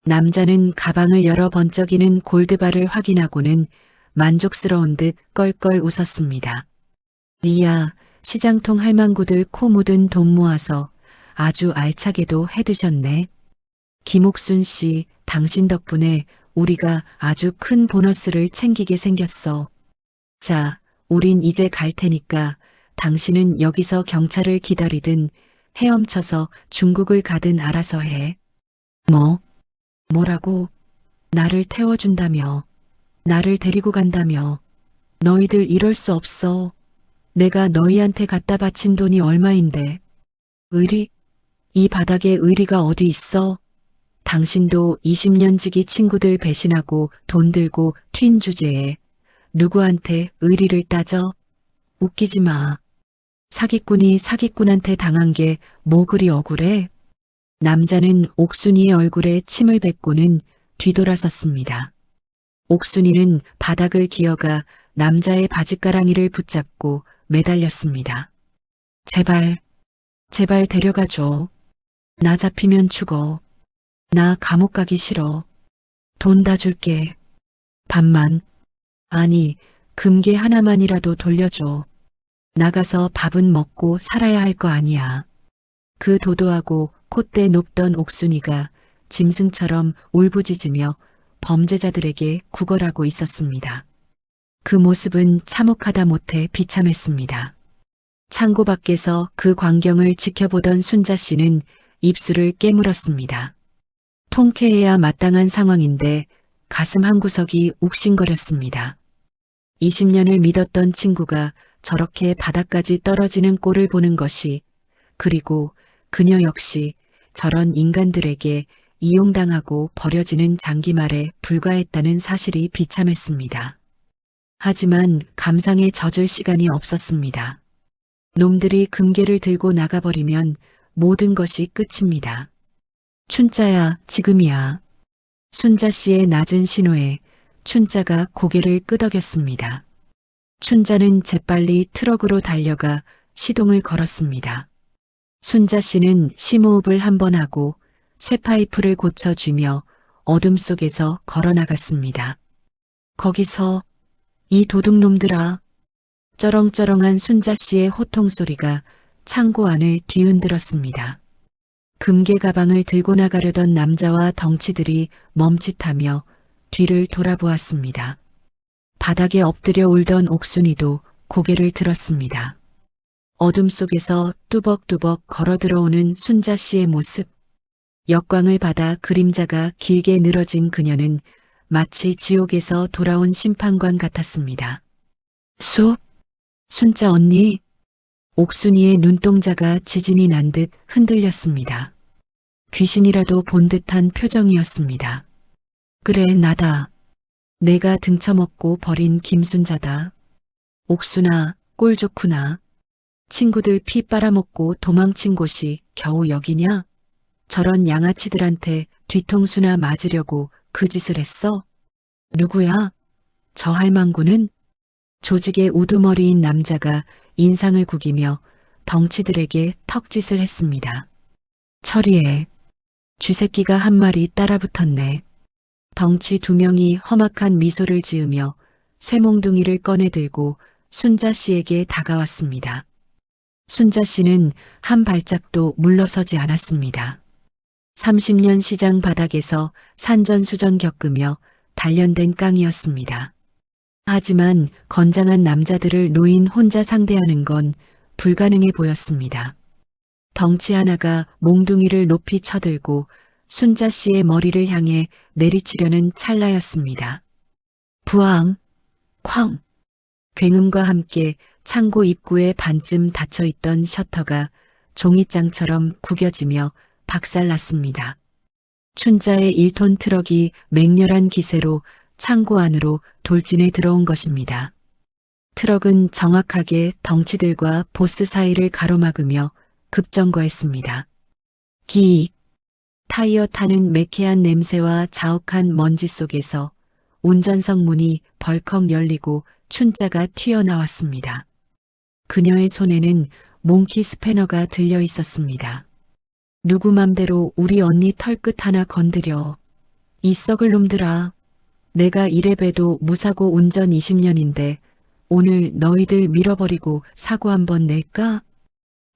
남자는 가방을 열어 번쩍이는 골드바를 확인하고는 만족스러운 듯 껄껄 웃었습니다. 니야, 시장통 할망구들 코 묻은 돈 모아서 아주 알차게도 해드셨네. 김옥순 씨, 당신 덕분에 우리가 아주 큰 보너스를 챙기게 생겼어. 자, 우린 이제 갈 테니까 당신은 여기서 경찰을 기다리든 헤엄쳐서 중국을 가든 알아서 해. 뭐라고? 나를 태워준다며. 나를 데리고 간다며. 너희들 이럴 수 없어. 내가 너희한테 갖다 바친 돈이 얼마인데. 의리? 이 바닥에 의리가 어디 있어? 당신도 20년 지기 친구들 배신하고 돈 들고 튄 주제에 누구한테 의리를 따져? 웃기지 마. 사기꾼이 사기꾼한테 당한 게 뭐 그리 억울해? 남자는 옥순이의 얼굴에 침을 뱉고는 뒤돌아섰습니다. 옥순이는 바닥을 기어가 남자의 바짓가랑이를 붙잡고 매달렸습니다. 제발, 제발 데려가줘. 나 잡히면 죽어. 나 감옥 가기 싫어. 돈 다 줄게. 반만. 아니, 금괴 하나만이라도 돌려줘. 나가서 밥은 먹고 살아야 할 거 아니야. 그 도도하고 콧대 높던 옥순이가 짐승처럼 울부짖으며 범죄자들에게 구걸하고 있었습니다. 그 모습은 참혹하다 못해 비참했습니다. 창고 밖에서 그 광경을 지켜보던 순자 씨는 입술을 깨물었습니다. 통쾌해야 마땅한 상황인데 가슴 한구석이 욱신거렸습니다. 20년을 믿었던 친구가 저렇게 바닥까지 떨어지는 꼴을 보는 것이, 그리고 그녀 역시 저런 인간들에게 이용당하고 버려지는 장기말에 불과했다는 사실이 비참했습니다. 하지만 감상에 젖을 시간이 없었습니다. 놈들이 금괴를 들고 나가버리면 모든 것이 끝입니다. 춘자야, 지금이야. 순자 씨의 낮은 신호에 춘자가 고개를 끄덕였습니다. 춘자는 재빨리 트럭으로 달려가 시동을 걸었습니다. 순자 씨는 심호흡을 한번 하고 쇠파이프를 고쳐주며 어둠 속에서 걸어나갔습니다. 거기서 이 도둑놈들아. 쩌렁쩌렁한 순자 씨의 호통 소리가 창고 안을 뒤흔들었습니다. 금괴 가방을 들고 나가려던 남자와 덩치들이 멈칫하며 뒤를 돌아보았습니다. 바닥에 엎드려 울던 옥순이도 고개를 들었습니다. 어둠 속에서 뚜벅뚜벅 걸어 들어오는 순자 씨의 모습, 역광을 받아 그림자가 길게 늘어진 그녀는 마치 지옥에서 돌아온 심판관 같았습니다. 순자 언니. 옥순이의 눈동자가 지진이 난 듯 흔들렸습니다. 귀신이라도 본 듯한 표정이었습니다. 그래, 나다. 내가 등쳐먹고 버린 김순자다. 옥순아, 꼴 좋구나. 친구들 피 빨아먹고 도망친 곳이 겨우 여기냐? 저런 양아치들한테 뒤통수나 맞으려고 그 짓을 했어? 누구야? 저 할망구는? 조직의 우두머리인 남자가 인상을 구기며 덩치들에게 턱짓을 했습니다. 처리해. 쥐새끼가 한 마리 따라붙었네. 덩치 2명이 험악한 미소를 지으며 쇠몽둥이를 꺼내 들고 순자 씨에게 다가왔습니다. 순자 씨는 한 발짝도 물러서지 않았습니다. 30년 시장 바닥에서 산전수전 겪으며 단련된 깡이었습니다. 하지만 건장한 남자들을 노인 혼자 상대하는 건 불가능해 보였습니다. 덩치 하나가 몽둥이를 높이 쳐들고 순자 씨의 머리를 향해 내리치려는 찰나였습니다. 부앙, 쾅! 굉음과 함께 창고 입구에 반쯤 닫혀있던 셔터가 종이장처럼 구겨지며 박살났습니다. 춘자의 1톤 트럭이 맹렬한 기세로 창고 안으로 돌진해 들어온 것입니다. 트럭은 정확하게 덩치들과 보스 사이를 가로막으며 급정거했습니다. 기익! 타이어 타는 매캐한 냄새와 자욱한 먼지 속에서 운전석 문이 벌컥 열리고 춘자가 튀어나왔습니다. 그녀의 손에는 몽키 스패너가 들려 있었습니다. 누구 맘대로 우리 언니 털끝 하나 건드려. 이 썩을 놈들아. 내가 이래봬도 무사고 운전 20년인데 오늘 너희들 밀어버리고 사고 한번 낼까?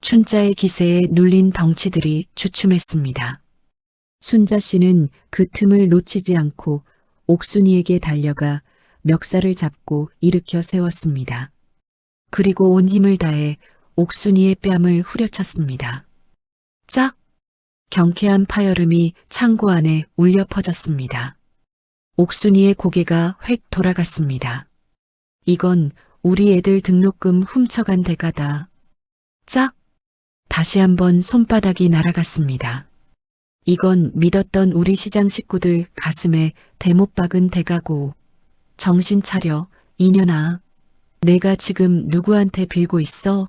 춘자의 기세에 눌린 덩치들이 주춤했습니다. 순자 씨는 그 틈을 놓치지 않고 옥순이에게 달려가 멱살을 잡고 일으켜 세웠습니다. 그리고 온 힘을 다해 옥순이의 뺨을 후려쳤습니다. 짝! 경쾌한 파열음이 창고 안에 울려 퍼졌습니다. 옥순이의 고개가 획 돌아갔습니다. 이건 우리 애들 등록금 훔쳐간 대가다. 짝! 다시 한번 손바닥이 날아갔습니다. 이건 믿었던 우리 시장 식구들 가슴에 대못 박은 대가고. 정신 차려, 이년아. 내가 지금 누구한테 빌고 있어?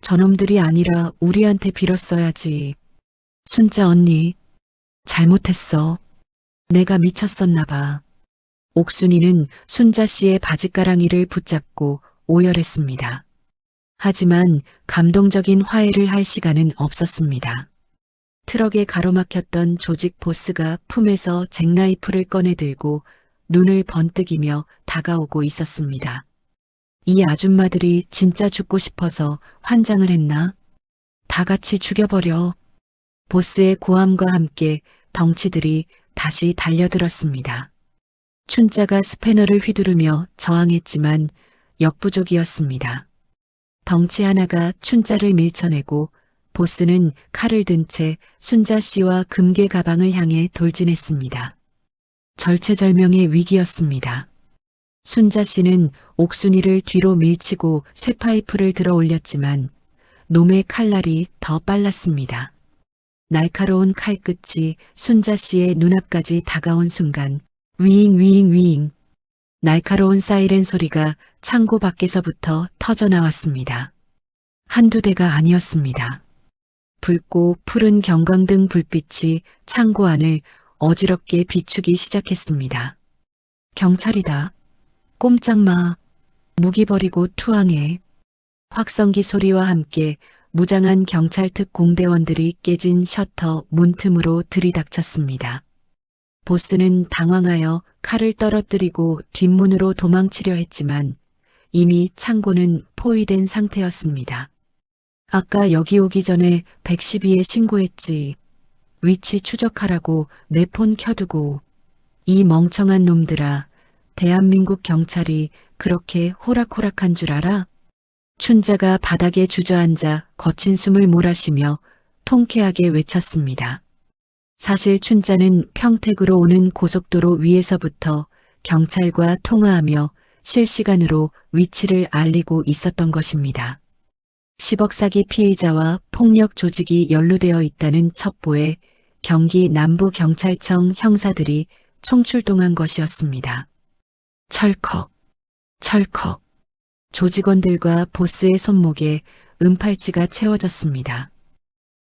저놈들이 아니라 우리한테 빌었어야지. 순자 언니, 잘못했어. 내가 미쳤었나 봐. 옥순이는 순자 씨의 바지가랑이를 붙잡고 오열했습니다. 하지만 감동적인 화해를 할 시간은 없었습니다. 트럭에 가로막혔던 조직 보스가 품에서 잭나이프를 꺼내 들고 눈을 번뜩이며 다가오고 있었습니다. 이 아줌마들이 진짜 죽고 싶어서 환장을 했나? 다 같이 죽여버려. 보스의 고함과 함께 덩치들이 다시 달려들었습니다. 춘자가 스패너를 휘두르며 저항했지만 역부족이었습니다. 덩치 하나가 춘자를 밀쳐내고 보스는 칼을 든 채 순자 씨와 금괴 가방을 향해 돌진했습니다. 절체절명의 위기였습니다. 순자 씨는 옥순이를 뒤로 밀치고 쇠파이프를 들어 올렸지만 놈의 칼날이 더 빨랐습니다. 날카로운 칼끝이 순자 씨의 눈앞까지 다가온 순간 위잉 위잉 위잉 날카로운 사이렌 소리가 창고 밖에서부터 터져 나왔습니다. 한두 대가 아니었습니다. 붉고 푸른 경광등 불빛이 창고 안을 어지럽게 비추기 시작했습니다. 경찰이다. 꼼짝 마. 무기 버리고 투항해. 확성기 소리와 함께 무장한 경찰 특공대원들이 깨진 셔터 문틈으로 들이닥쳤습니다. 보스는 당황하여 칼을 떨어뜨리고 뒷문으로 도망치려 했지만 이미 창고는 포위된 상태였습니다. 아까 여기 오기 전에 112에 신고했지. 위치 추적하라고 내 폰 켜두고. 이 멍청한 놈들아. 대한민국 경찰이 그렇게 호락호락한 줄 알아? 춘자가 바닥에 주저앉아 거친 숨을 몰아쉬며 통쾌하게 외쳤습니다. 사실 춘자는 평택으로 오는 고속도로 위에서부터 경찰과 통화하며 실시간으로 위치를 알리고 있었던 것입니다. 10억 사기 피의자와 폭력 조직이 연루되어 있다는 첩보에 경기 남부경찰청 형사들이 총출동한 것이었습니다. 철컥, 철컥. 조직원들과 보스의 손목에 은팔찌가 채워졌습니다.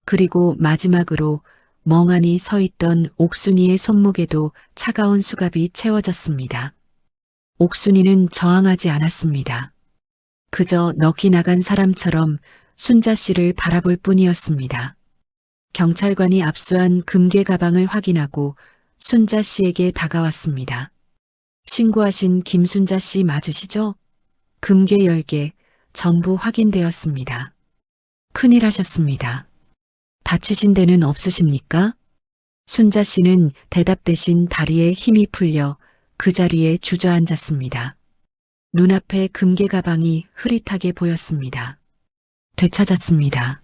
그리고 마지막으로 멍하니 서 있던 옥순이의 손목에도 차가운 수갑이 채워졌습니다. 옥순이는 저항하지 않았습니다. 그저 넋이 나간 사람처럼 순자 씨를 바라볼 뿐이었습니다. 경찰관이 압수한 금괴 가방을 확인하고 순자 씨에게 다가왔습니다. 신고하신 김순자 씨 맞으시죠? 금괴 10개 전부 확인되었습니다. 큰일 하셨습니다. 다치신 데는 없으십니까? 순자 씨는 대답 대신 다리에 힘이 풀려 그 자리에 주저앉았습니다. 눈앞에 금괴 가방이 흐릿하게 보였습니다. 되찾았습니다.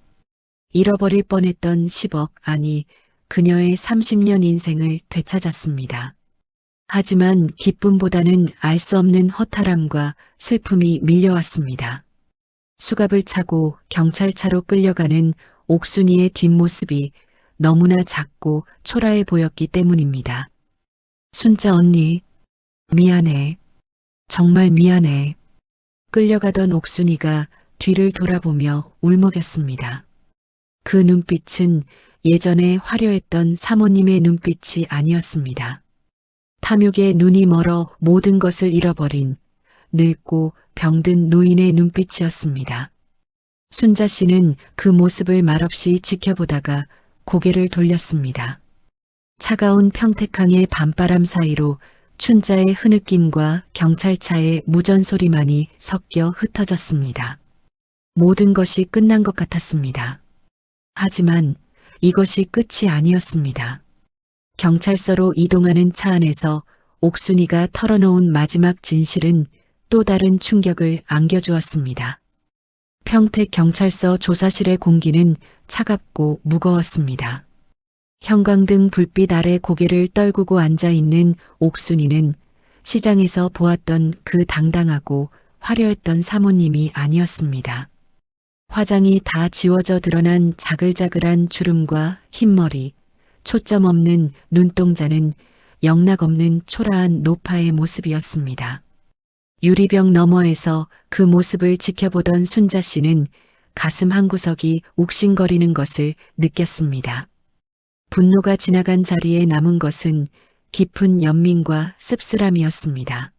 잃어버릴 뻔했던 10억, 아니 그녀의 30년 인생을 되찾았습니다. 하지만 기쁨보다는 알 수 없는 허탈함과 슬픔이 밀려왔습니다. 수갑을 차고 경찰차로 끌려가는 옥순이의 뒷모습이 너무나 작고 초라해 보였기 때문입니다. 순자 언니, 미안해. 정말 미안해. 끌려가던 옥순이가 뒤를 돌아보며 울먹였습니다. 그 눈빛은 예전에 화려했던 사모님의 눈빛이 아니었습니다. 탐욕에 눈이 멀어 모든 것을 잃어버린 늙고 병든 노인의 눈빛이었습니다. 순자 씨는 그 모습을 말없이 지켜보다가 고개를 돌렸습니다. 차가운 평택항의 밤바람 사이로 춘자의 흐느낌과 경찰차의 무전소리만이 섞여 흩어졌습니다. 모든 것이 끝난 것 같았습니다. 하지만 이것이 끝이 아니었습니다. 경찰서로 이동하는 차 안에서 옥순이가 털어놓은 마지막 진실은 또 다른 충격을 안겨주었습니다. 평택경찰서 조사실의 공기는 차갑고 무거웠습니다. 형광등 불빛 아래 고개를 떨구고 앉아있는 옥순이는 시장에서 보았던 그 당당하고 화려했던 사모님이 아니었습니다. 화장이 다 지워져 드러난 자글자글한 주름과 흰머리, 초점 없는 눈동자는 영락없는 초라한 노파의 모습이었습니다. 유리병 너머에서 그 모습을 지켜보던 순자 씨는 가슴 한구석이 욱신거리는 것을 느꼈습니다. 분노가 지나간 자리에 남은 것은 깊은 연민과 씁쓸함이었습니다.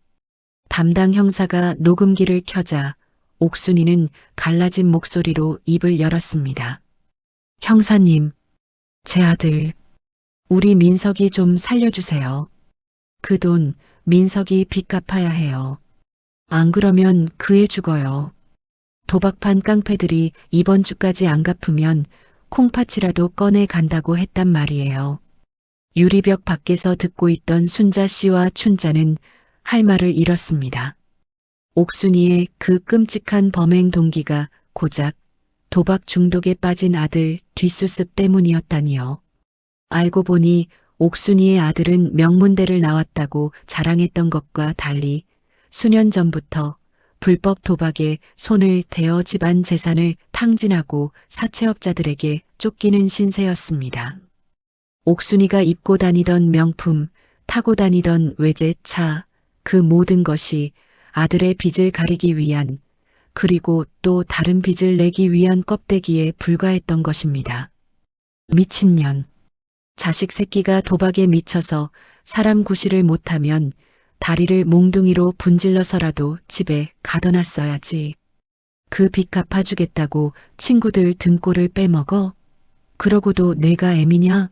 담당 형사가 녹음기를 켜자 옥순이는 갈라진 목소리로 입을 열었습니다. 형사님, 제 아들, 우리 민석이 좀 살려주세요. 그 돈 민석이 빚 갚아야 해요. 안 그러면 그 애 죽어요. 도박판 깡패들이 이번 주까지 안 갚으면 콩팥이라도 꺼내 간다고 했단 말이에요. 유리벽 밖에서 듣고 있던 순자 씨와 춘자는 할 말을 잃었습니다. 옥순이의 그 끔찍한 범행 동기가 고작 도박 중독에 빠진 아들 뒷수습 때문이었다니요. 알고 보니 옥순이의 아들은 명문대를 나왔다고 자랑했던 것과 달리 수년 전부터 불법 도박에 손을 대어 집안 재산을 탕진하고 사채업자들에게 쫓기는 신세였습니다. 옥순이가 입고 다니던 명품, 타고 다니던 외제차, 그 모든 것이 아들의 빚을 가리기 위한, 그리고 또 다른 빚을 내기 위한 껍데기에 불과했던 것입니다. 미친년. 자식 새끼가 도박에 미쳐서 사람 구실을 못하면 다리를 몽둥이로 분질러서라도 집에 가둬놨어야지. 그 빚 갚아주겠다고 친구들 등골을 빼먹어? 그러고도 내가 애미냐?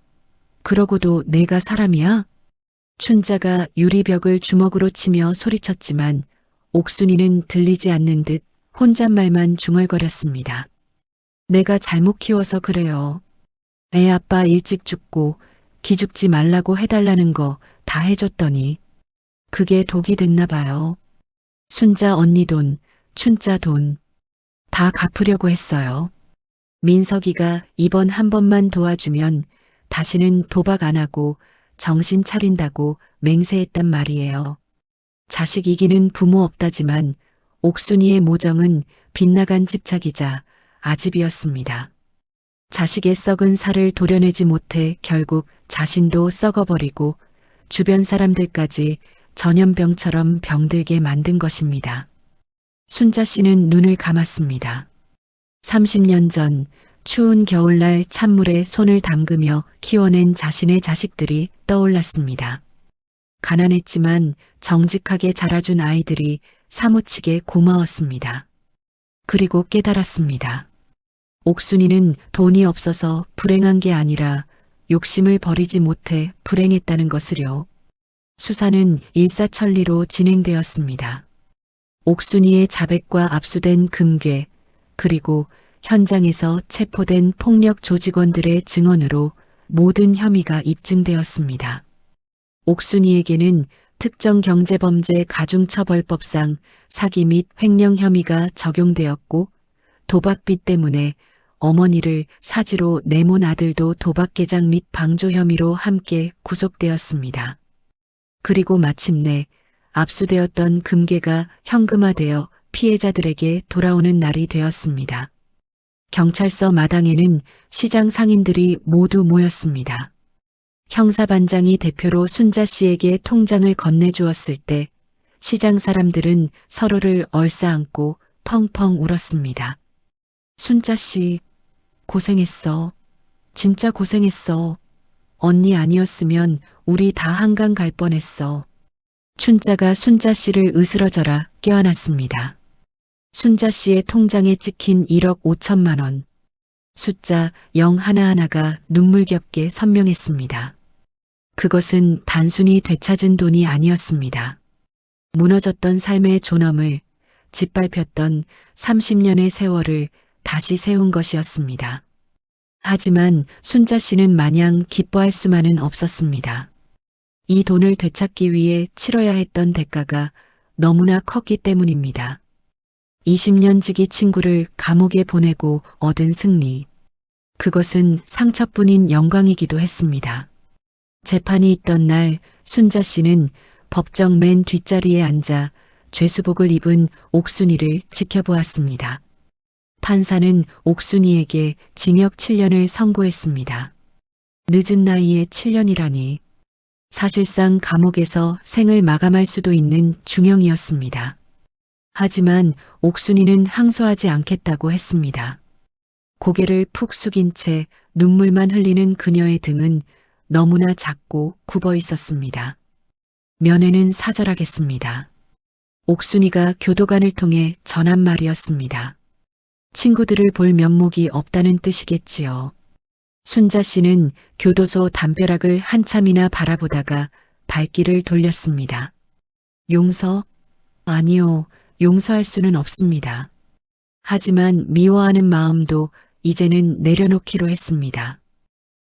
그러고도 내가 사람이야? 춘자가 유리벽을 주먹으로 치며 소리쳤지만 옥순이는 들리지 않는 듯 혼잣말만 중얼거렸습니다. 내가 잘못 키워서 그래요. 애 아빠 일찍 죽고 기죽지 말라고 해달라는 거 다 해줬더니 그게 독이 됐나 봐요. 순자 언니 돈, 춘자 돈 다 갚으려고 했어요. 민석이가 이번 한 번만 도와주면 다시는 도박 안 하고 정신 차린다고 맹세했단 말이에요. 자식 이기는 부모 없다지만 옥순이의 모정은 빗나간 집착이자 아집이었습니다. 자식의 썩은 살을 도려내지 못해 결국 자신도 썩어버리고 주변 사람들까지 전염병처럼 병들게 만든 것입니다. 순자 씨는 눈을 감았습니다. 30년 전 추운 겨울날 찬물에 손을 담그며 키워낸 자신의 자식들이 떠올랐습니다. 가난했지만 정직하게 자라준 아이들이 사무치게 고마웠습니다. 그리고 깨달았습니다. 옥순이는 돈이 없어서 불행한 게 아니라 욕심을 버리지 못해 불행했다는 것을요. 수사는 일사천리로 진행되었습니다. 옥순이의 자백과 압수된 금괴, 그리고 현장에서 체포된 폭력 조직원들의 증언으로 모든 혐의가 입증되었습니다. 옥순이에게는 특정경제범죄 가중처벌법상 사기 및 횡령 혐의가 적용되었고 도박빚 때문에 어머니를 사지로 내몬 아들도 도박 개장 및 방조 혐의로 함께 구속되었습니다. 그리고 마침내 압수되었던 금괴가 현금화되어 피해자들에게 돌아오는 날이 되었습니다. 경찰서 마당에는 시장 상인들이 모두 모였습니다. 형사반장이 대표로 순자 씨에게 통장을 건네주었을 때 시장 사람들은 서로를 얼싸안고 펑펑 울었습니다. 순자 씨, 고생했어. 진짜 고생했어. 언니 아니었으면 우리 다 한강 갈 뻔했어. 춘자가 순자 씨를 으스러져라 껴안았습니다. 순자 씨의 통장에 찍힌 1억 5천만 원. 숫자 0 하나하나가 눈물겹게 선명했습니다. 그것은 단순히 되찾은 돈이 아니었습니다. 무너졌던 삶의 존엄을, 짓밟혔던 30년의 세월을 다시 세운 것이었습니다. 하지만 순자 씨는 마냥 기뻐할 수만은 없었습니다. 이 돈을 되찾기 위해 치러야 했던 대가가 너무나 컸기 때문입니다. 20년 지기 친구를 감옥에 보내고 얻은 승리. 그것은 상처뿐인 영광이기도 했습니다. 재판이 있던 날 순자 씨는 법정 맨 뒷자리에 앉아 죄수복을 입은 옥순이를 지켜보았습니다. 판사는 옥순이에게 징역 7년을 선고했습니다. 늦은 나이에 7년이라니 사실상 감옥에서 생을 마감할 수도 있는 중형이었습니다. 하지만 옥순이는 항소하지 않겠다고 했습니다. 고개를 푹 숙인 채 눈물만 흘리는 그녀의 등은 너무나 작고 굽어 있었습니다. 면회는 사절하겠습니다. 옥순이가 교도관을 통해 전한 말이었습니다. 친구들을 볼 면목이 없다는 뜻이겠지요. 순자 씨는 교도소 담벼락을 한참이나 바라보다가 발길을 돌렸습니다. 용서? 아니요, 용서할 수는 없습니다. 하지만 미워하는 마음도 이제는 내려놓기로 했습니다.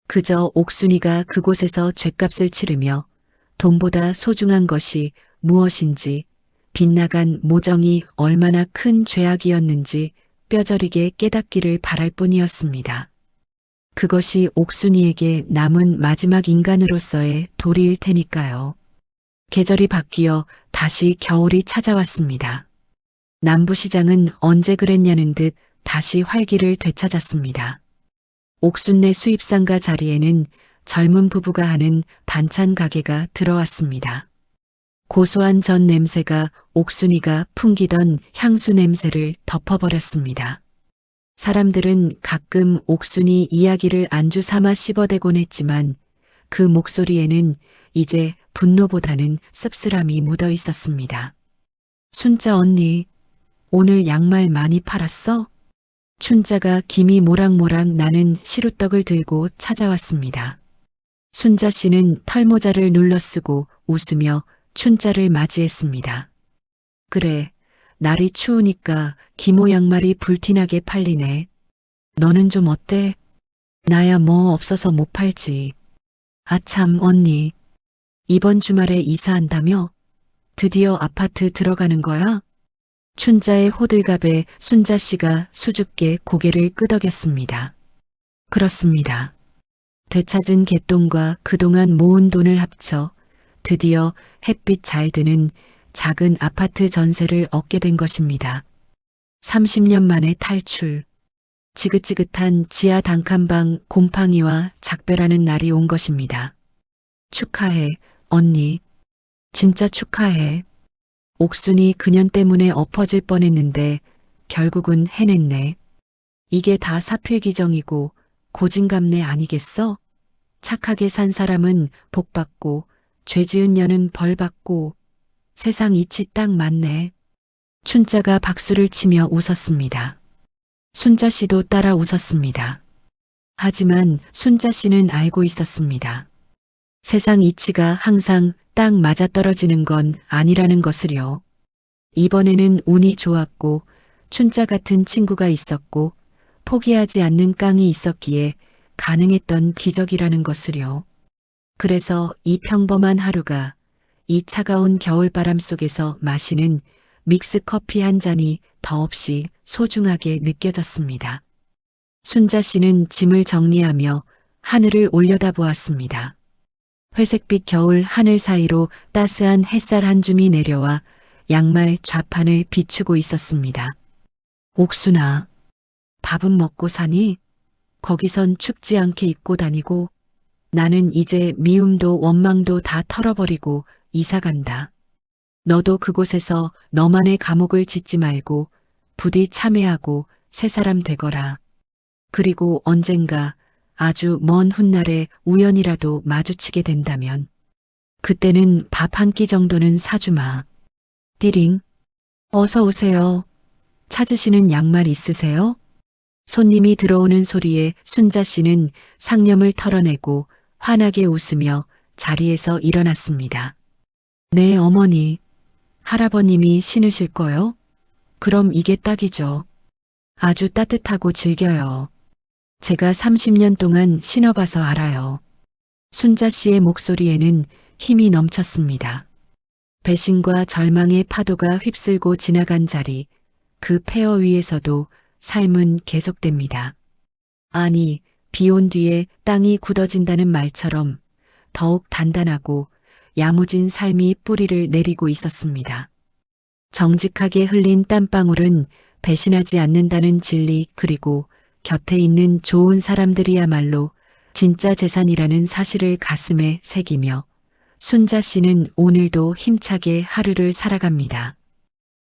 그저 옥순이가 그곳에서 죗값을 치르며 돈보다 소중한 것이 무엇인지, 빗나간 모정이 얼마나 큰 죄악이었는지 뼈저리게 깨닫기를 바랄 뿐이었습니다. 그것이 옥순이에게 남은 마지막 인간으로서의 도리일 테니까요. 계절이 바뀌어 다시 겨울이 찾아왔습니다. 남부시장은 언제 그랬냐는 듯 다시 활기를 되찾았습니다. 옥순네 수입상가 자리에는 젊은 부부가 하는 반찬 가게가 들어왔습니다. 고소한 전 냄새가 옥순이가 풍기던 향수 냄새를 덮어버렸습니다. 사람들은 가끔 옥순이 이야기를 안주 삼아 씹어대곤 했지만 그 목소리에는 이제 분노보다는 씁쓸함이 묻어 있었습니다. 순자 언니, 오늘 양말 많이 팔았어? 춘자가 김이 모락모락 나는 시루떡을 들고 찾아왔습니다. 순자 씨는 털모자를 눌러쓰고 웃으며 춘자를 맞이했습니다. 그래, 날이 추우니까 기모 양말이 불티나게 팔리네. 너는 좀 어때? 나야 뭐 없어서 못 팔지. 아참 언니, 이번 주말에 이사한다며? 드디어 아파트 들어가는 거야? 춘자의 호들갑에 순자 씨가 수줍게 고개를 끄덕였습니다. 그렇습니다. 되찾은 갯돈과 그동안 모은 돈을 합쳐 드디어 햇빛 잘 드는 작은 아파트 전세를 얻게 된 것입니다. 30년 만에 탈출. 지긋지긋한 지하 단칸방 곰팡이와 작별하는 날이 온 것입니다. 축하해, 언니. 진짜 축하해. 옥순이 그년 때문에 엎어질 뻔했는데 결국은 해냈네. 이게 다 사필귀정이고 고진감래 아니겠어? 착하게 산 사람은 복받고 죄 지은 년은 벌받고 세상 이치 딱 맞네. 춘자가 박수를 치며 웃었습니다. 순자 씨도 따라 웃었습니다. 하지만 순자 씨는 알고 있었습니다. 세상 이치가 항상 딱 맞아떨어지는 건 아니라는 것을요. 이번에는 운이 좋았고 춘자 같은 친구가 있었고 포기하지 않는 깡이 있었기에 가능했던 기적이라는 것을요. 그래서 이 평범한 하루가 이 차가운 겨울바람 속에서 마시는 믹스커피 한 잔이 더없이 소중하게 느껴졌습니다. 순자 씨는 짐을 정리하며 하늘을 올려다보았습니다. 회색빛 겨울 하늘 사이로 따스한 햇살 한 줌이 내려와 양말 좌판을 비추고 있었습니다. 옥순아, 밥은 먹고 사니? 거기선 춥지 않게 입고 다니고 나는 이제 미움도 원망도 다 털어버리고 이사 간다. 너도 그곳에서 너만의 감옥을 짓지 말고 부디 참회하고 새 사람 되거라. 그리고 언젠가 아주 먼 훗날에 우연이라도 마주치게 된다면 그때는 밥 한 끼 정도는 사주마. 띠링. 어서 오세요. 찾으시는 양말 있으세요? 손님이 들어오는 소리에 순자 씨는 상념을 털어내고 환하게 웃으며 자리에서 일어났습니다. 네, 어머니. 할아버님이 신으실 거요? 그럼 이게 딱이죠. 아주 따뜻하고 즐겨요. 제가 30년 동안 신어봐서 알아요. 순자 씨의 목소리에는 힘이 넘쳤습니다. 배신과 절망의 파도가 휩쓸고 지나간 자리, 그 폐허 위에서도 삶은 계속됩니다. 아니, 비 온 뒤에 땅이 굳어진다는 말처럼 더욱 단단하고 야무진 삶이 뿌리를 내리고 있었습니다. 정직하게 흘린 땀방울은 배신하지 않는다는 진리, 그리고 곁에 있는 좋은 사람들이야말로 진짜 재산이라는 사실을 가슴에 새기며 순자 씨는 오늘도 힘차게 하루를 살아갑니다.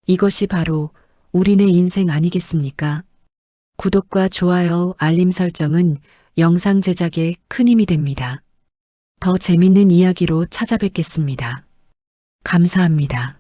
이것이 바로 우리네 인생 아니겠습니까? 구독과 좋아요, 알림 설정은 영상 제작에 큰 힘이 됩니다. 더 재밌는 이야기로 찾아뵙겠습니다. 감사합니다.